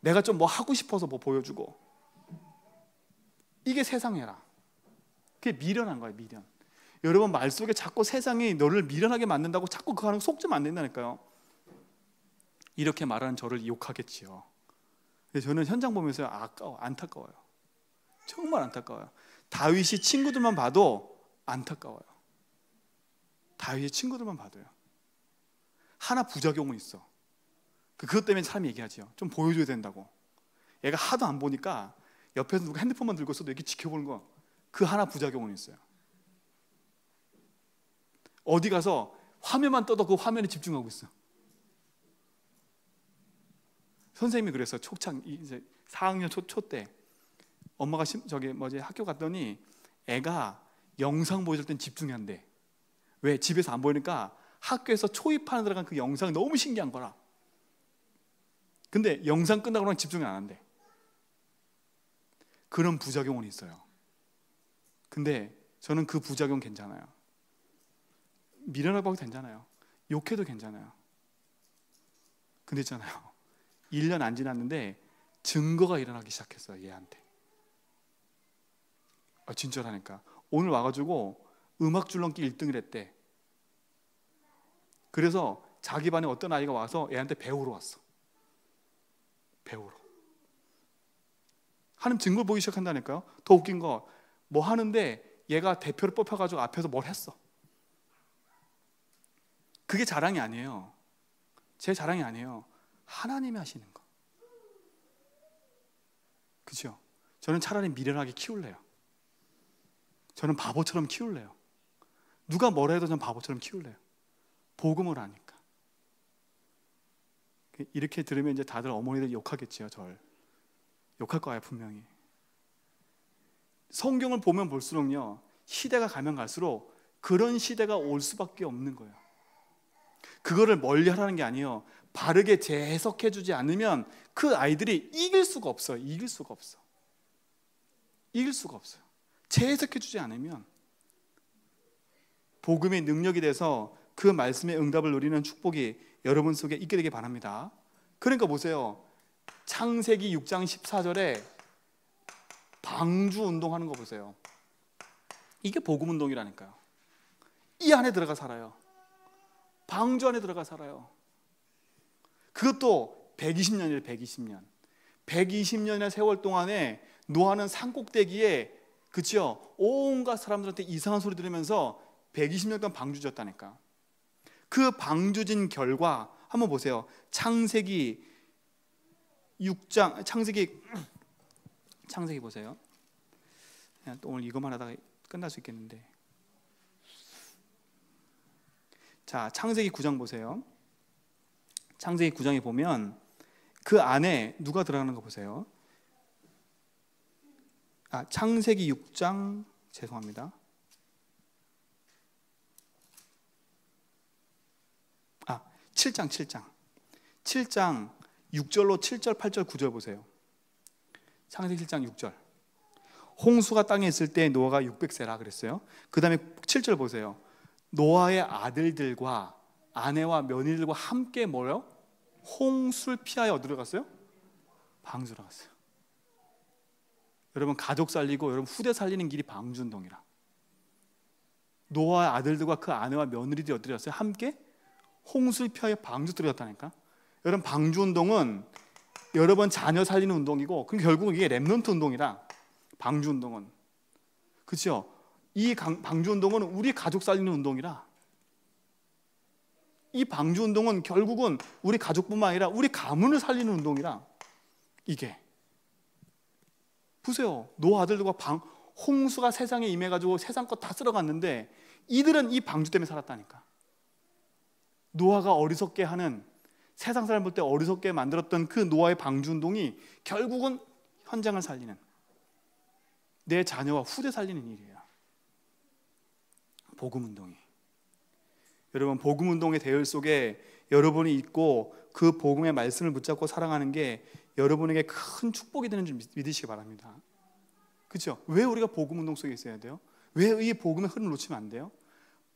내가 좀 뭐 하고 싶어서 뭐 보여주고. 이게 세상이라. 그게 미련한 거예요, 미련. 여러분 말 속에 자꾸 세상이 너를 미련하게 만든다고 자꾸 그 하는 속지면 안 된다니까요. 이렇게 말하는 저를 욕하겠지요. 근데 저는 현장 보면서 안타까워요. 정말 안타까워요. 다윗이 친구들만 봐도 안타까워요. 다윗의 친구들만 봐도요. 하나 부작용은 있어. 그것 때문에 사람이 얘기하지요. 좀 보여줘야 된다고. 얘가 하도 안 보니까 옆에서 누가 핸드폰만 들고 있어도 이렇게 지켜보는 거, 그 하나 부작용은 있어요. 어디 가서 화면만 떠도 그 화면에 집중하고 있어. 선생님이 그래서 초창 이제 4학년 초 때 엄마가 학교 갔더니 애가 영상 보여줄 땐 집중한대. 왜? 집에서 안 보이니까 학교에서 초입하는 들어간 그 영상이 너무 신기한 거라. 근데 영상 끝나고 나면 집중이 안 한대. 그런 부작용은 있어요. 근데 저는 그 부작용 괜찮아요. 미련하고 괜찮아요. 욕해도 괜찮아요. 근데 있잖아요, 1년 안 지났는데 증거가 일어나기 시작했어요, 얘한테. 진짜라니까. 오늘 와가지고 음악 줄넘기 1등을 했대. 그래서 자기 반에 어떤 아이가 와서 애한테 배우러 왔어. 배우러. 하는 증거를 보기 시작한다니까요. 더 웃긴 거, 뭐 하는데 얘가 대표를 뽑혀가지고 앞에서 뭘 했어. 그게 자랑이 아니에요. 제 자랑이 아니에요. 하나님이 하시는 거. 그죠? 저는 차라리 미련하게 키울래요. 저는 바보처럼 키울래요. 누가 뭐라 해도 저는 바보처럼 키울래요. 복음을 아니까. 이렇게 들으면 이제 다들 어머니들 욕하겠지요. 절 욕할 거예요, 분명히. 성경을 보면 볼수록요, 시대가 가면 갈수록 그런 시대가 올 수밖에 없는 거예요. 그거를 멀리 하라는 게 아니에요. 바르게 재해석해 주지 않으면 그 아이들이 이길 수가 없어요. 이길 수가 없어. 이길 수가 없어요. 재해석해 주지 않으면. 복음의 능력이 돼서 그 말씀의 응답을 누리는 축복이 여러분 속에 있게 되길 바랍니다. 그러니까 보세요. 창세기 6장 14절에 방주 운동하는 거 보세요. 이게 복음 운동이라니까요. 이 안에 들어가 살아요. 방주 안에 들어가 살아요. 그것도 120년이에요. 120년. 120년의 세월 동안에 노아는 산꼭대기에, 그치요, 온갖 사람들한테 이상한 소리 들으면서 120년 동안 방주졌다니까. 그 방주진 결과 한번 보세요. 창세기 6장, 창세기 보세요. 그냥 또 오늘 이것만 하다가 끝날 수 있겠는데. 자, 창세기 9장 보세요. 창세기 9장에 보면 그 안에 누가 들어가는 거 보세요. 창세기 6장, 죄송합니다. 7장 6절로 7절, 8절, 9절 보세요. 창세기 7장 6절. 홍수가 땅에 있을 때 노아가 600세라 그랬어요. 그 다음에 7절 보세요. 노아의 아들들과 아내와 며느리들과 함께 뭐요? 홍수를 피하여 어디로 갔어요? 방주로 갔어요. 여러분, 가족 살리고 여러분 후대 살리는 길이 방주운동이라. 노아의 아들들과 그 아내와 며느리들이 어디로 갔어요? 함께 홍수를 피하여 방주 들어갔다니까. 여러분, 방주 운동은 여러 번 자녀 살리는 운동이고, 그럼 결국 이게 렘넌트 운동이라. 방주 운동은, 그렇죠? 이 방주 운동은 우리 가족 살리는 운동이라. 이 방주 운동은 결국은 우리 가족뿐만 아니라 우리 가문을 살리는 운동이라. 이게 보세요. 노아 아들들과 홍수가 세상에 임해가지고 세상 것 다 쓸어갔는데 이들은 이 방주 때문에 살았다니까. 노아가 어리석게 하는, 세상 사람 볼 때 어리석게 만들었던 그 노아의 방주 운동이 결국은 현장을 살리는, 내 자녀와 후대 살리는 일이에요. 복음 운동이. 여러분, 복음 운동의 대열 속에 여러분이 있고 그 복음의 말씀을 붙잡고 살아가는 게 여러분에게 큰 축복이 되는 줄 믿으시기 바랍니다. 그렇죠? 왜 우리가 복음 운동 속에 있어야 돼요? 왜 이 복음의 흐름을 놓치면 안 돼요?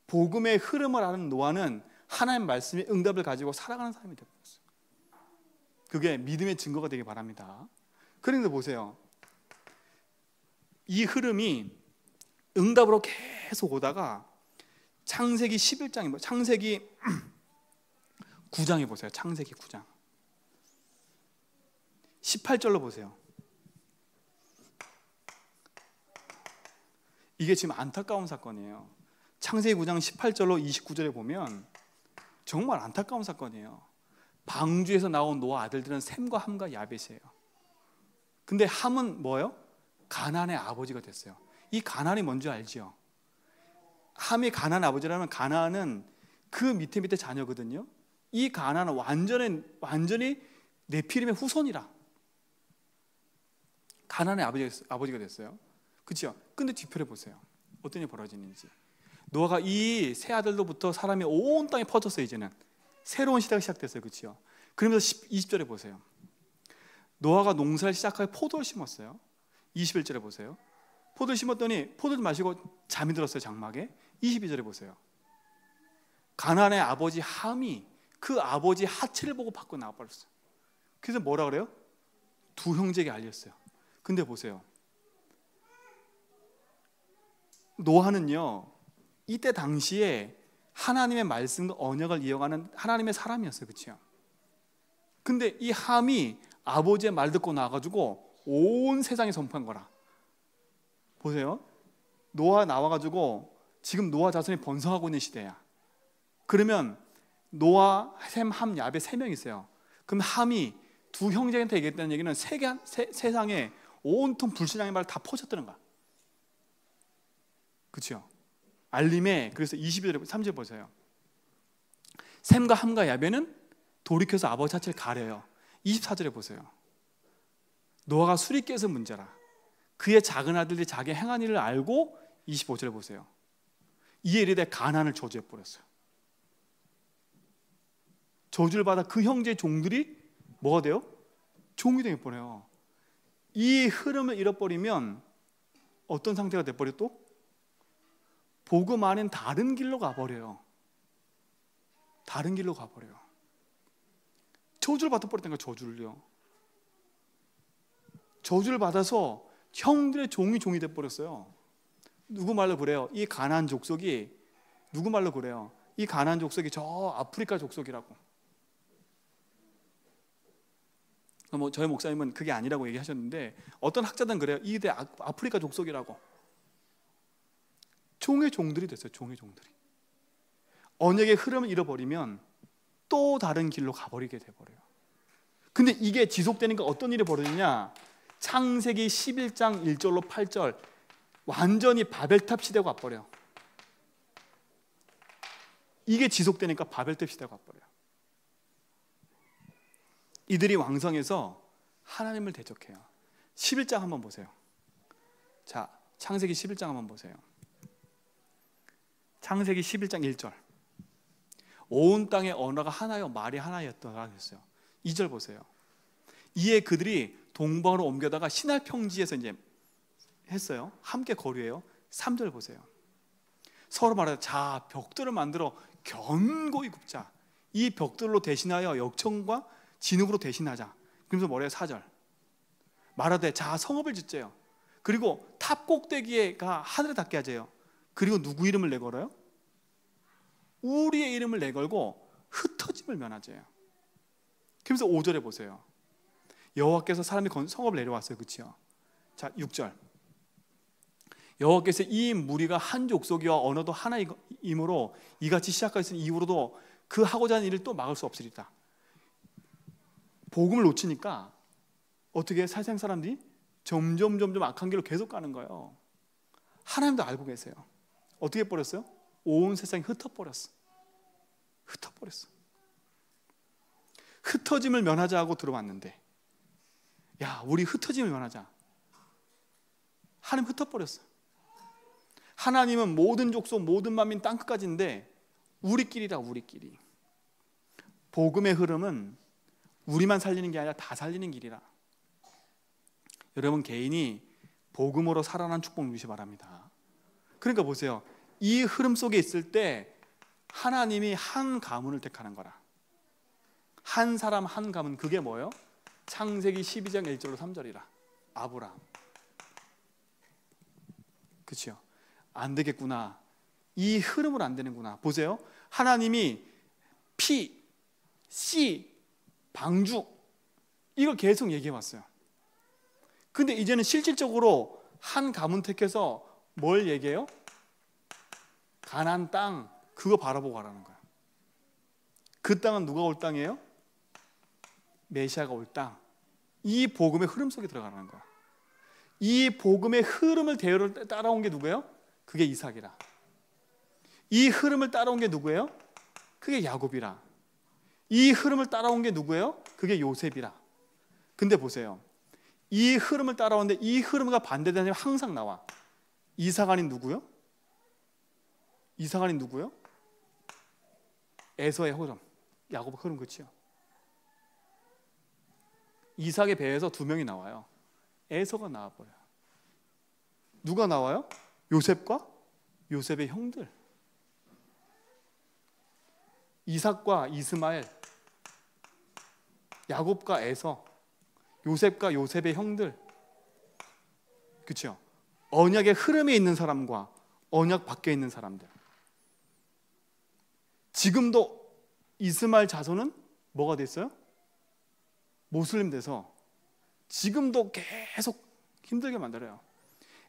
복음의 흐름을 아는 노아는 하나님의 말씀의 응답을 가지고 살아가는 사람이 되었어요. 그게 믿음의 증거가 되기 바랍니다. 그런데 보세요. 이 흐름이 응답으로 계속 오다가 창세기 11장에, 창세기 9장에 보세요. 창세기 9장 18절로 보세요. 이게 지금 안타까운 사건이에요. 창세기 9장 18절로 29절에 보면 정말 안타까운 사건이에요. 방주에서 나온 노아 아들들은 셈과 함과 야벳이에요. 근데 함은 뭐예요? 가나안의 아버지가 됐어요. 이 가나안이 뭔지 알지요? 함이 가나안 아버지라면 가나안은 그 밑에 자녀거든요. 이 가나안은 완전히 네피림의 후손이라. 가나안의 아버지가 됐어요. 그렇죠? 근데 뒤편에 보세요. 어떤 일이 벌어지는지. 노아가 이 세 아들로부터 사람이 온 땅에 퍼졌어요. 이제는 새로운 시대가 시작됐어요. 그렇죠? 그러면서 20절에 보세요. 노아가 농사를 시작하여 포도를 심었어요. 21절에 보세요. 포도를 심었더니 포도를 마시고 잠이 들었어요. 장막에. 22절에 보세요. 가나안의 아버지 함이 그 아버지 하체를 보고 밖으로 나와버렸어요. 그래서 뭐라 그래요? 두 형제에게 알렸어요. 근데 보세요. 노아는요, 이때 당시에 하나님의 말씀과 언약을 이어가는 하나님의 사람이었어요. 그렇죠? 근데 이 함이 아버지의 말 듣고 나와가지고 온 세상에 선포한 거라. 보세요. 노아 나와가지고 지금 노아 자손이 번성하고 있는 시대야. 그러면 노아, 셈, 함, 야벳 세 명 있어요. 그럼 함이 두 형제한테 얘기했다는 얘기는 세상에 온통 불신앙의 말 다 퍼졌다는 거야. 그렇죠? 알림에, 그래서 22절 3절 보세요. 셈과 함과 야벳은 돌이켜서 아버지 자체를 가려요. 24절에 보세요. 노아가 술이 깨서 문제라. 그의 작은 아들들이 자기 행한 일을 알고 25절에 보세요. 이에 이르되 가나안을 저주해 버렸어요. 저주를 받아 그 형제의 종들이 뭐가 돼요? 종이 되어 버려요. 이 흐름을 잃어버리면 어떤 상태가 돼버려? 또 복음 안엔 다른 길로 가버려요. 다른 길로 가버려요. 저주를 받아버렸다니까. 저주를요. 저주를 받아서 형들의 종이 돼버렸어요. 누구 말로 그래요? 이 가나안 족속이, 누구 말로 그래요? 이 가나안 족속이 저 아프리카 족속이라고. 저희 목사님은 그게 아니라고 얘기하셨는데 어떤 학자들은 그래요. 이게 아프리카 족속이라고. 종의 종들이 됐어요. 종의 종들이. 언약의 흐름을 잃어버리면 또 다른 길로 가버리게 돼버려요. 근데 이게 지속되니까 어떤 일이 벌어지냐? 창세기 11장 1절로 8절 완전히 바벨탑 시대가 와버려요. 이게 지속되니까 바벨탑 시대가 와버려요. 이들이 왕성해서 하나님을 대적해요. 11장 한번 보세요. 자, 창세기 11장 한번 보세요. 창세기 11장 1절. 온 땅의 언어가 하나요 말이 하나였더라 했어요. 2절 보세요. 이에 그들이 동방으로 옮겨다가 시날 평지에서 이제 했어요. 함께 거류해요. 3절 보세요. 서로 말하자. 자, 벽들을 만들어 견고히 굽자. 이 벽들로 대신하여 역청과 진흙으로 대신하자. 그러면서 뭐래요? 4절. 말하되 자, 성읍을 짓재요. 그리고 탑 꼭대기가 하늘에 닿게 하재요. 그리고 누구 이름을 내걸어요? 우리의 이름을 내걸고 흩어짐을 면하자요. 그래서 5절에 보세요. 여호와께서 사람이 성읍을 내려왔어요. 그렇죠? 자, 6절. 여호와께서 이 무리가 한 족속이와 언어도 하나이므로 이같이 시작하신 이후로도 그 하고자 하는 일을 또 막을 수 없으리다. 복음을 놓치니까 어떻게 세상 사람들이 점점 악한 길로 계속 가는 거예요. 하나님도 알고 계세요. 어떻게 버렸어요? 온 세상이 흩어버렸어. 흩어짐을 면하자 하고 들어왔는데, 야, 우리 흩어짐을 면하자. 하나님 흩어버렸어. 하나님은 모든 족속, 모든 만민 땅끝까지인데 우리끼리다, 우리끼리. 복음의 흐름은 우리만 살리는 게 아니라 다 살리는 길이라. 여러분, 개인이 복음으로 살아난 축복 누리시 바랍니다. 그러니까 보세요. 이 흐름 속에 있을 때 하나님이 한 가문을 택하는 거라. 한 사람 한 가문, 그게 뭐예요? 창세기 12장 1절로 3절이라. 아브라함. 그렇죠? 안 되겠구나. 이 흐름으로 안 되는구나. 보세요. 하나님이 피, 씨, 방주, 이걸 계속 얘기해 왔어요. 근데 이제는 실질적으로 한 가문 택해서 뭘 얘기해요? 가나안 땅, 그거 바라보고 가라는 거야. 그 땅은 누가 올 땅이에요? 메시아가 올 땅. 이 복음의 흐름 속에 들어가는 거야. 이 복음의 흐름을 대열을 따라온 게 누구예요? 그게 이삭이라. 이 흐름을 따라온 게 누구예요? 그게 야곱이라. 이 흐름을 따라온 게 누구예요? 그게 요셉이라. 근데 보세요. 이 흐름을 따라오는데 이 흐름과 반대되는 사람이 항상 나와. 이삭 아닌 누구요? 이삭 아닌 누구요? 에서의 흐름, 야곱의 흐름. 그렇죠? 이삭의 배에서 두 명이 나와요. 에서가 나와버려요. 누가 나와요? 요셉과 요셉의 형들. 이삭과 이스마엘, 야곱과 에서, 요셉과 요셉의 형들. 그렇죠? 언약의 흐름에 있는 사람과 언약 밖에 있는 사람들. 지금도 이스마엘 자손은 뭐가 됐어요? 모슬림 돼서 지금도 계속 힘들게 만들어요.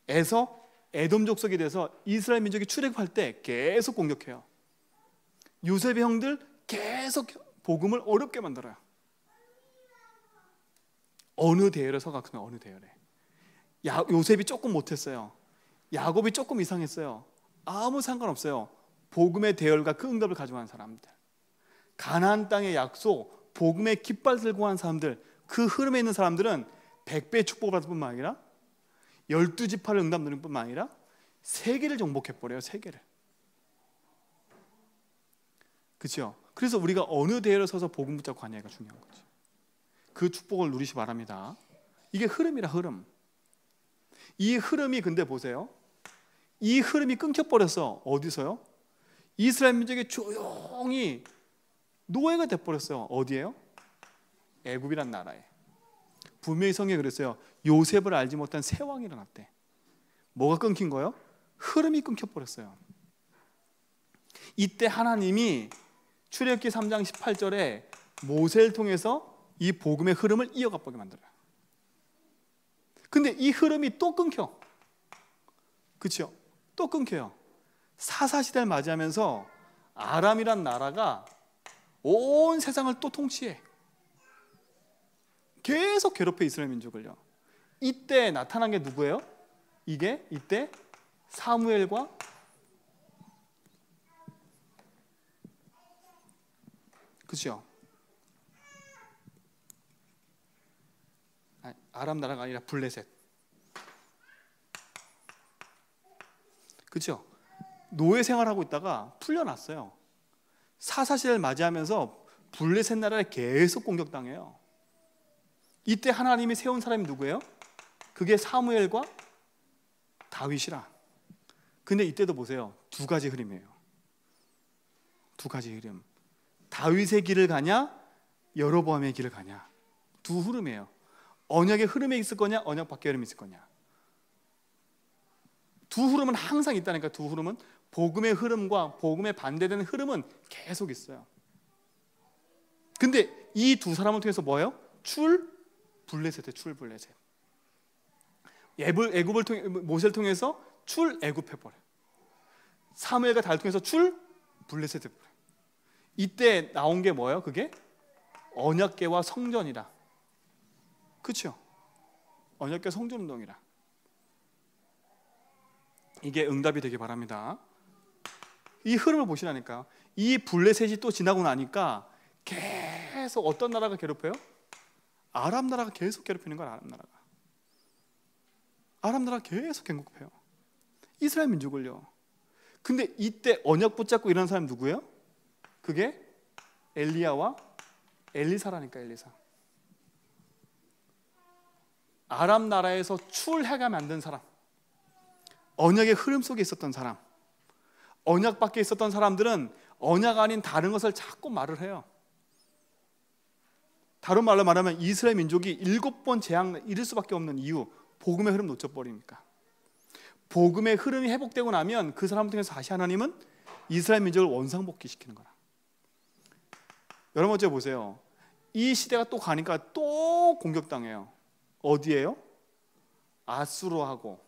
에서 에돔 족속이 돼서 이스라엘 민족이 출애굽할 때 계속 공격해요. 요셉의 형들 계속 복음을 어렵게 만들어요. 어느 대열에 서갔으면 어느 대열에. 요셉이 조금 못했어요. 야곱이 조금 이상했어요. 아무 상관없어요. 복음의 대열과 그 응답을 가져간 사람들, 가나안 땅의 약속, 복음의 깃발을 구한 사람들, 그 흐름에 있는 사람들은 100배의 축복을 받을 뿐만 아니라 12지파를 응답 누릴 뿐만 아니라 세계를 정복해버려요. 세계를. 그렇죠? 그래서 우리가 어느 대열에 서서 복음 붙잡고 가냐가 중요한 거지. 그 축복을 누리시 바랍니다. 이게 흐름이라, 흐름. 이 흐름이, 근데 보세요. 이 흐름이 끊겨버렸어. 어디서요? 이스라엘 민족이 조용히 노예가 돼버렸어요. 어디에요? 애굽이란 나라에. 분명히 성경에 그랬어요. 요셉을 알지 못한 새 왕이 일어났대. 뭐가 끊긴 거예요? 흐름이 끊겨버렸어요. 이때 하나님이 출애굽기 3장 18절에 모세를 통해서 이 복음의 흐름을 이어가 보게 만들어요. 근데 이 흐름이 또 끊겨. 그렇죠? 또 끊겨요. 사사시대를 맞이하면서 아람이란 나라가 온 세상을 또 통치해. 계속 괴롭혀, 이스라엘 민족을요. 이때 나타난 게 누구예요? 이때 사무엘과 그렇죠? 아람 나라가 아니라 블레셋. 그렇죠? 노예 생활하고 있다가 풀려났어요. 사사시대를 맞이하면서 블레셋 나라에 계속 공격당해요. 이때 하나님이 세운 사람이 누구예요? 그게 사무엘과 다윗이라. 근데 이때도 보세요. 두 가지 흐름이에요. 두 가지 흐름. 다윗의 길을 가냐, 여로보암의 길을 가냐. 두 흐름이에요. 언약의 흐름에 있을 거냐, 언약 밖의 흐름에 있을 거냐. 두 흐름은 항상 있다니까. 두 흐름은 복음의 흐름과 복음에 반대되는 흐름은 계속 있어요. 근데 이 두 사람을 통해서 뭐예요? 출 블레셋에 출 블레셋. 애굽을 통해 모세를 통해서 출 애굽해 버려. 사무엘과 달을 통해서 출 블레셋해 버려. 이때 나온 게 뭐예요? 그게 언약궤와 성전이라. 그렇죠? 언약궤 성전 운동이라. 이게 응답이 되기 바랍니다. 이 흐름을 보시라니까. 이 블레셋이 또 지나고 나니까 계속 어떤 나라가 괴롭혀요? 아람 나라가 계속 괴롭히는 거야. 아람 나라가 계속 괴롭혀요. 이스라엘 민족을요. 근데 이때 언약 붙잡고 일어난 사람이 누구예요? 그게 엘리야와 엘리사라니까. 엘리사. 아람 나라에서 출해가 만든 사람, 언약의 흐름 속에 있었던 사람. 언약 밖에 있었던 사람들은 언약 아닌 다른 것을 자꾸 말을 해요. 다른 말로 말하면 이스라엘 민족이 7번 재앙 이를 수밖에 없는 이유, 복음의 흐름 놓쳐버리니까. 복음의 흐름이 회복되고 나면 그 사람을 통해서 다시 하나님은 이스라엘 민족을 원상복귀시키는 거라. 여러분 어째 보세요. 이 시대가 또 가니까 또 공격당해요. 어디에요? 아수르하고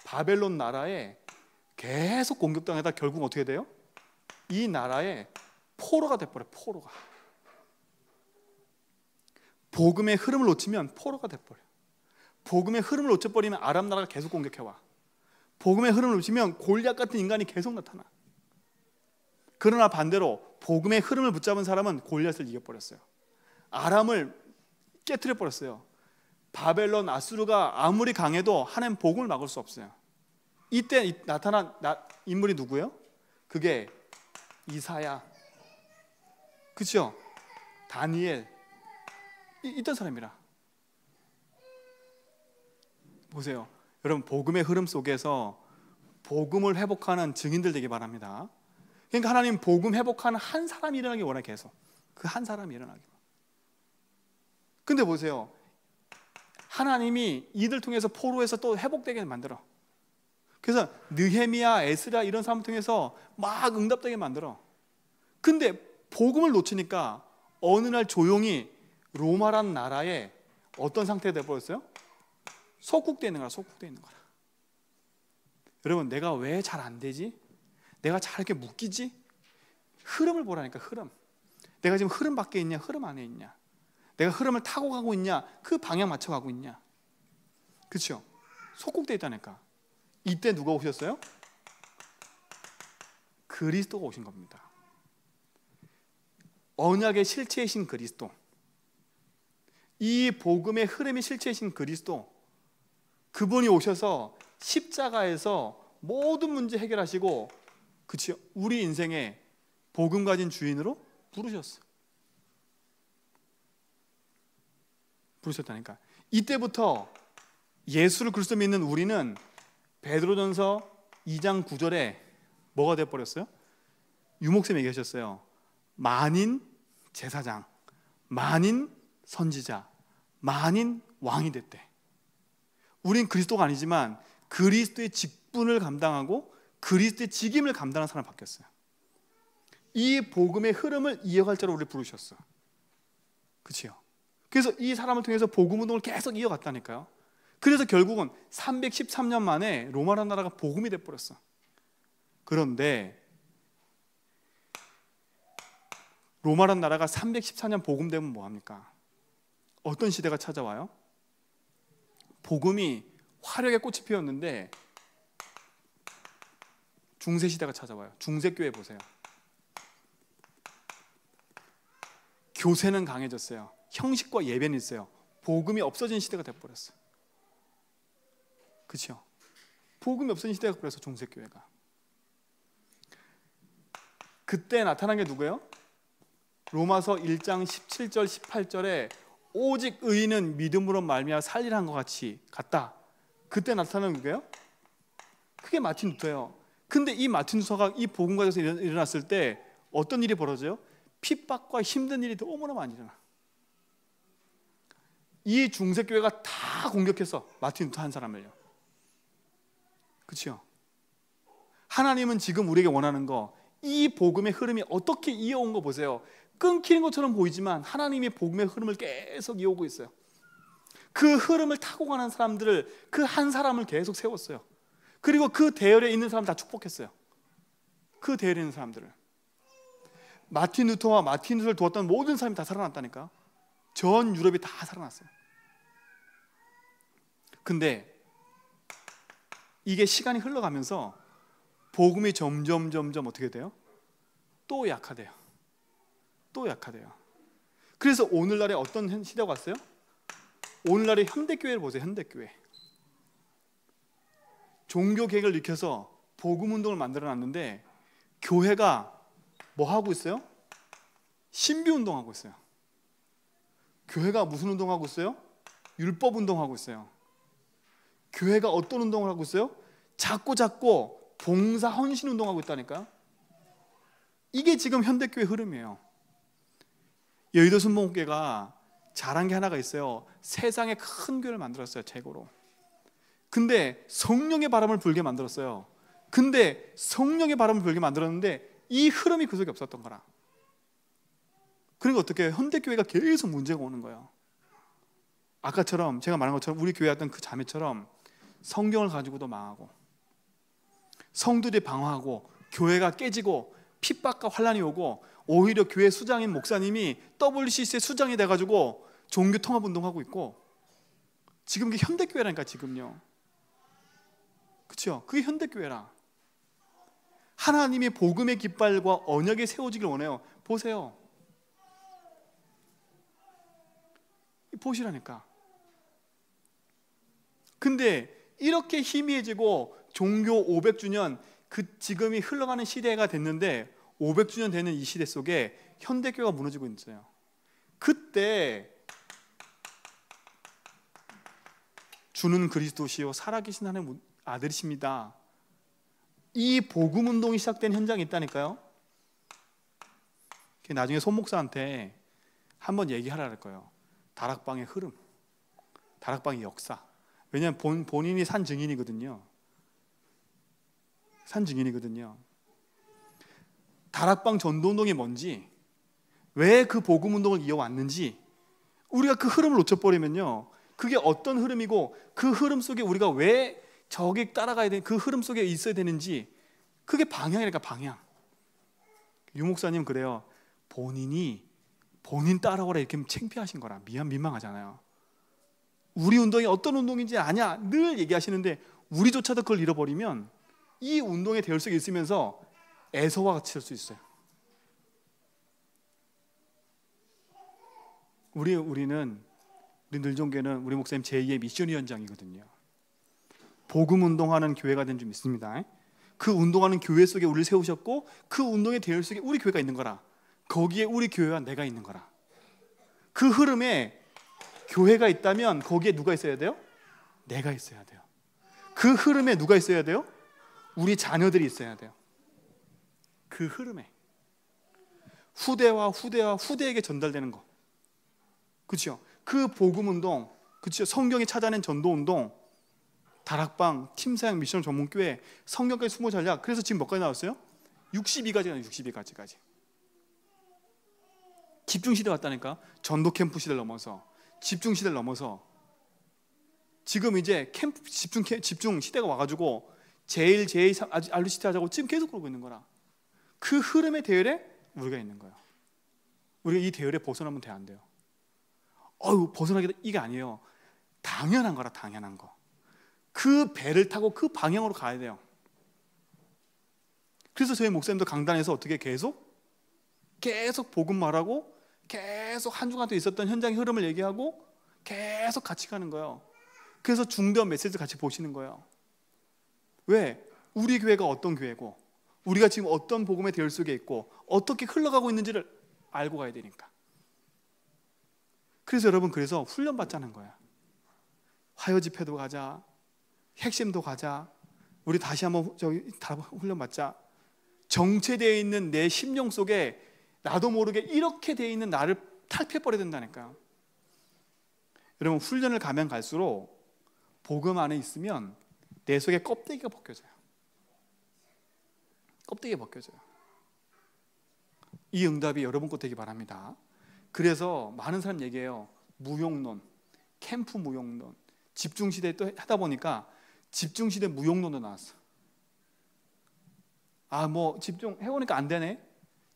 바벨론 나라에 계속 공격당하다 결국 어떻게 돼요? 이 나라에 포로가 돼버려요. 포로가. 복음의 흐름을 놓치면 포로가 돼버려요. 복음의 흐름을 놓쳐버리면 아람 나라가 계속 공격해와. 복음의 흐름을 놓치면 골리앗 같은 인간이 계속 나타나. 그러나 반대로 복음의 흐름을 붙잡은 사람은 골리앗을 이겨버렸어요. 아람을 깨트려버렸어요. 바벨론, 아수르가 아무리 강해도 하나님 복음을 막을 수 없어요. 이때 나타난 인물이 누구예요? 그게 이사야, 그렇죠? 다니엘, 이딴 사람이라. 보세요. 여러분 복음의 흐름 속에서 복음을 회복하는 증인들 되기 바랍니다. 그러니까 하나님 복음 회복하는 한 사람이 일어나기 원해. 계속 그 한 사람이 일어나기. 근데 보세요. 하나님이 이들 통해서 포로에서 또 회복되게 만들어. 그래서 느헤미야, 에스라 이런 사람을 통해서 막 응답되게 만들어. 근데 복음을 놓치니까 어느 날 조용히 로마란 나라에 어떤 상태가 되어버렸어요? 속국되어 있는 거라. 속국되어 있는 거라. 여러분 내가 왜 잘 안 되지? 내가 잘 이렇게 묶이지? 흐름을 보라니까. 흐름. 내가 지금 흐름 밖에 있냐? 흐름 안에 있냐? 내가 흐름을 타고 가고 있냐? 그 방향 맞춰가고 있냐? 그렇죠? 속국되어 있다니까. 이때 누가 오셨어요? 그리스도가 오신 겁니다. 언약의 실체이신 그리스도. 이 복음의 흐름의 실체이신 그리스도. 그분이 오셔서 십자가에서 모든 문제 해결하시고, 그치? 우리 인생에 복음 가진 주인으로 부르셨어요. 부르셨다니까. 이때부터 예수를 그리스도 믿는 우리는 베드로전서 2장 9절에 뭐가 되어버렸어요? 유목쌤 얘기하셨어요. 만인 제사장, 만인 선지자, 만인 왕이 됐대. 우린 그리스도가 아니지만 그리스도의 직분을 감당하고 그리스도의 직임을 감당하는 사람 바뀌었어요. 이 복음의 흐름을 이어갈 자로 우리 부르셨어. 그치요? 그래서 이 사람을 통해서 복음 운동을 계속 이어갔다니까요. 그래서 결국은 313년 만에 로마라는 나라가 복음이 돼버렸어. 그런데 로마라는 나라가 314년 복음 되면 뭐합니까? 어떤 시대가 찾아와요? 복음이 화력의 꽃이 피었는데 중세시대가 찾아와요. 중세교회 보세요. 교세는 강해졌어요. 형식과 예배는 있어요. 복음이 없어진 시대가 돼버렸어요. 그렇죠? 복음이 없어진 시대가 그래서 중세교회가. 그때 나타난 게 누구예요? 로마서 1장 17절 18절에 오직 의인은 믿음으로 말미암아 살리라 한 것 같이 같다. 그때 나타난 누구예요? 그게 마틴 루터예요. 근데 이 마틴 루터가 이 복음 가져서 일어났을 때 어떤 일이 벌어져요? 핍박과 힘든 일이 너무나 많이 일어나. 이 중세교회가 다 공격했어. 마틴 루터 한 사람을요. 그렇죠? 하나님은 지금 우리에게 원하는 거, 이 복음의 흐름이 어떻게 이어온 거 보세요. 끊기는 것처럼 보이지만 하나님의 복음의 흐름을 계속 이어오고 있어요. 그 흐름을 타고 가는 사람들을, 그 한 사람을 계속 세웠어요. 그리고 그 대열에 있는 사람 다 축복했어요. 그 대열에 있는 사람들을. 마틴 루터와 마틴 루터를 도왔던 모든 사람이 다 살아났다니까. 전 유럽이 다 살아났어요. 근데 이게 시간이 흘러가면서 복음이 점점 어떻게 돼요? 또 약화돼요. 또 약화돼요. 그래서 오늘날에 어떤 시대가 왔어요? 오늘날의 현대교회를 보세요. 현대교회. 종교개혁을 일으켜서 복음운동을 만들어놨는데 교회가 뭐 하고 있어요? 신비운동하고 있어요. 교회가 무슨 운동하고 있어요? 율법운동하고 있어요. 교회가 어떤 운동을 하고 있어요? 자꾸 봉사 헌신 운동하고 있다니까. 이게 지금 현대교회 흐름이에요. 여의도 순복음교회가 잘한 게 하나가 있어요. 세상에 큰 교회를 만들었어요. 최고로. 근데 성령의 바람을 불게 만들었어요. 근데 성령의 바람을 불게 만들었는데 이 흐름이 그 속에 없었던 거라. 그러니까 어떻게 현대교회가 계속 문제가 오는 거예요. 아까처럼 제가 말한 것처럼 우리 교회 왔던 그 자매처럼 성경을 가지고도 망하고, 성도들이 방황하고, 교회가 깨지고, 핍박과 환란이 오고, 오히려 교회 수장인 목사님이 WCC의 수장이 돼가지고 종교 통합 운동하고 있고, 지금 그게 현대교회라니까. 지금요. 그렇죠? 그게 현대교회라. 하나님의 복음의 깃발과 언약이 세워지길 원해요. 보세요. 보시라니까. 근데 이렇게 희미해지고 종교 500주년, 그 지금이 흘러가는 시대가 됐는데 500주년 되는 이 시대 속에 현대교회가 무너지고 있어요. 그때 주는 그리스도시요 살아계신 하나님의 아들이십니다. 이 복음 운동이 시작된 현장이 있다니까요. 나중에 손 목사한테 한번 얘기하라 할 거예요. 다락방의 흐름, 다락방의 역사. 왜냐하면 본인이 산 증인이거든요. 산 증인이거든요. 다락방 전도운동이 뭔지, 왜 그 복음 운동을 이어왔는지 우리가 그 흐름을 놓쳐버리면요, 그게 어떤 흐름이고 그 흐름 속에 우리가 왜 저기 따라가야 되는, 그 흐름 속에 있어야 되는지, 그게 방향이니까. 방향. 유 목사님 그래요. 본인 따라오라 이렇게 창피하신 거라. 민망하잖아요. 우리 운동이 어떤 운동인지 아냐 늘 얘기하시는데 우리조차도 그걸 잃어버리면 이 운동의 대열 속에 있으면서 에서와 같이 할 수 있어요. 우리 늘종교는 우리 목사님 제2의 미션위 원장이거든요. 복음 운동하는 교회가 된 줄 믿습니다. 그 운동하는 교회 속에 우리를 세우셨고 그 운동의 대열 속에 우리 교회가 있는 거라. 거기에 우리 교회와 내가 있는 거라. 그 흐름에 교회가 있다면 거기에 누가 있어야 돼요? 내가 있어야 돼요. 그 흐름에 누가 있어야 돼요? 우리 자녀들이 있어야 돼요. 그 흐름에 후대에게 전달되는 거. 그렇죠? 그 복음 운동, 그렇죠? 성경이 찾아낸 전도 운동, 다락방, 팀사역 미션 전문교회, 성경까지 20전략. 그래서 지금 몇 가지 나왔어요? 62가지가 나와요. 62가지까지. 집중시대 왔다니까. 전도 캠프 시대를 넘어서, 집중시대를 넘어서 지금 이제 집중 시대가 와가지고 제일 알루시티 하자고 지금 계속 그러고 있는 거라. 그 흐름의 대열에 우리가 있는 거예요. 우리가 이 대열에 벗어나면 돼, 안 돼요? 벗어나겠다 이게 아니에요. 당연한 거라. 당연한 거. 그 배를 타고 그 방향으로 가야 돼요. 그래서 저희 목사님도 강단에서 어떻게 계속 복음 말하고, 계속 한 주간 동안 있었던 현장의 흐름을 얘기하고 계속 같이 가는 거예요. 그래서 중대한 메시지를 같이 보시는 거예요. 왜? 우리 교회가 어떤 교회고 우리가 지금 어떤 복음의 대열 속에 있고 어떻게 흘러가고 있는지를 알고 가야 되니까. 그래서 여러분, 그래서 훈련 받자는 거야. 화요 집회도 가자, 핵심도 가자, 우리 다시 한번 다 훈련 받자. 정체되어 있는 내 심령 속에 나도 모르게 이렇게 되어 있는 나를 탈피해버려야 된다니까. 여러분, 훈련을 가면 갈수록 복음 안에 있으면 내 속에 껍데기가 벗겨져요. 껍데기가 벗겨져요. 이 응답이 여러분 것 되기 바랍니다. 그래서 많은 사람 얘기해요. 무용론, 캠프 무용론, 집중시대 또 하다 보니까 집중시대 무용론도 나왔어. 아, 뭐 집중 해보니까 안 되네.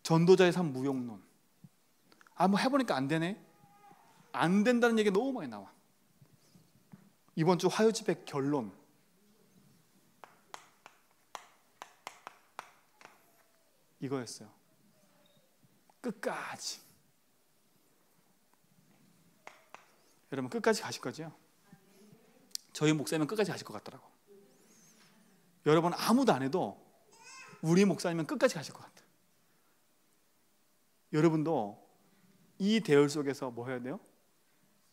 전도자의 삶 무용론. 아, 뭐 해보니까 안 되네. 안 된다는 얘기 너무 많이 나와. 이번 주 화요 집회 결론. 이거였어요. 끝까지. 여러분 끝까지 가실 거죠? 저희 목사님은 끝까지 가실 것 같더라고. 여러분 아무도 안 해도 우리 목사님은 끝까지 가실 것 같아. 여러분도 이 대열 속에서 뭐 해야 돼요?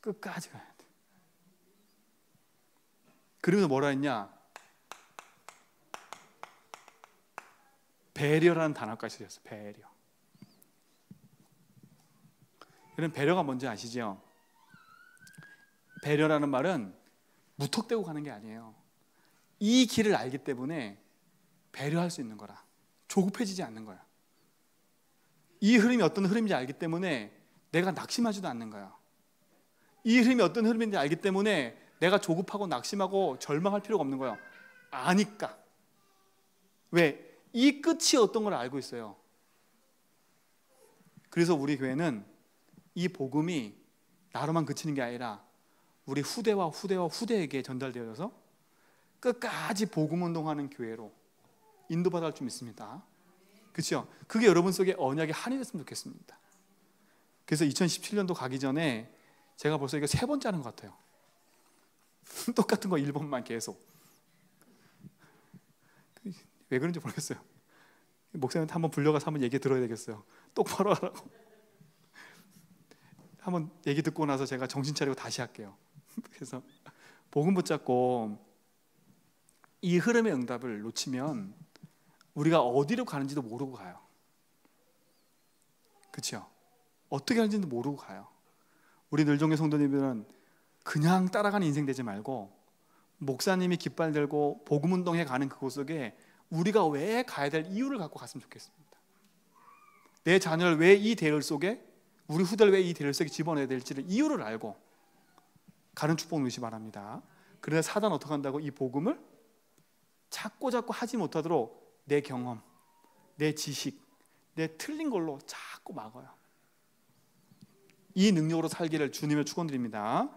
끝까지 가야 돼. 그러면서 뭐라 했냐? 배려라는 단어까지 쓰였어. 배려. 여러분 배려가 뭔지 아시죠? 배려라는 말은 무턱대고 가는 게 아니에요. 이 길을 알기 때문에 배려할 수 있는 거라. 조급해지지 않는 거야. 이 흐름이 어떤 흐름인지 알기 때문에 내가 낙심하지도 않는 거야. 이 흐름이 어떤 흐름인지 알기 때문에 내가 조급하고 낙심하고 절망할 필요가 없는 거야. 아니까. 왜? 이 끝이 어떤 걸 알고 있어요. 그래서 우리 교회는 이 복음이 나로만 그치는 게 아니라 우리 후대와 후대에게 전달되어서 끝까지 복음 운동하는 교회로 인도받을 줄 믿습니다. 그렇죠? 그게 여러분 속에 언약의 한이 됐으면 좋겠습니다. 그래서 2017년도 가기 전에 제가 벌써 이거 3번째 하는 것 같아요. 똑같은 거 1번만 계속. 왜 그런지 모르겠어요. 목사님한테 한번 불려가서 한번 얘기 들어야 되겠어요. 똑바로 하라고. 한번 얘기 듣고 나서 제가 정신 차리고 다시 할게요. 그래서 복음 붙잡고 이 흐름의 응답을 놓치면 우리가 어디로 가는지도 모르고 가요. 그렇죠? 어떻게 하는지도 모르고 가요. 우리 늘종의 성도님들은 그냥 따라가는 인생 되지 말고 목사님이 깃발 들고 복음 운동해 가는 그곳 속에 우리가 왜 가야 될 이유를 갖고 갔으면 좋겠습니다. 내 자녀를 왜 이 대열 속에, 우리 후대를 왜 이 대열 속에 집어넣어야 될지를 이유를 알고 가는 축복 누리시 바랍니다. 그러나 사단 어떻게 한다고? 이 복음을 자꾸 하지 못하도록 내 경험, 내 지식, 내 틀린 걸로 자꾸 막아요. 이 능력으로 살기를 주님의 축원드립니다.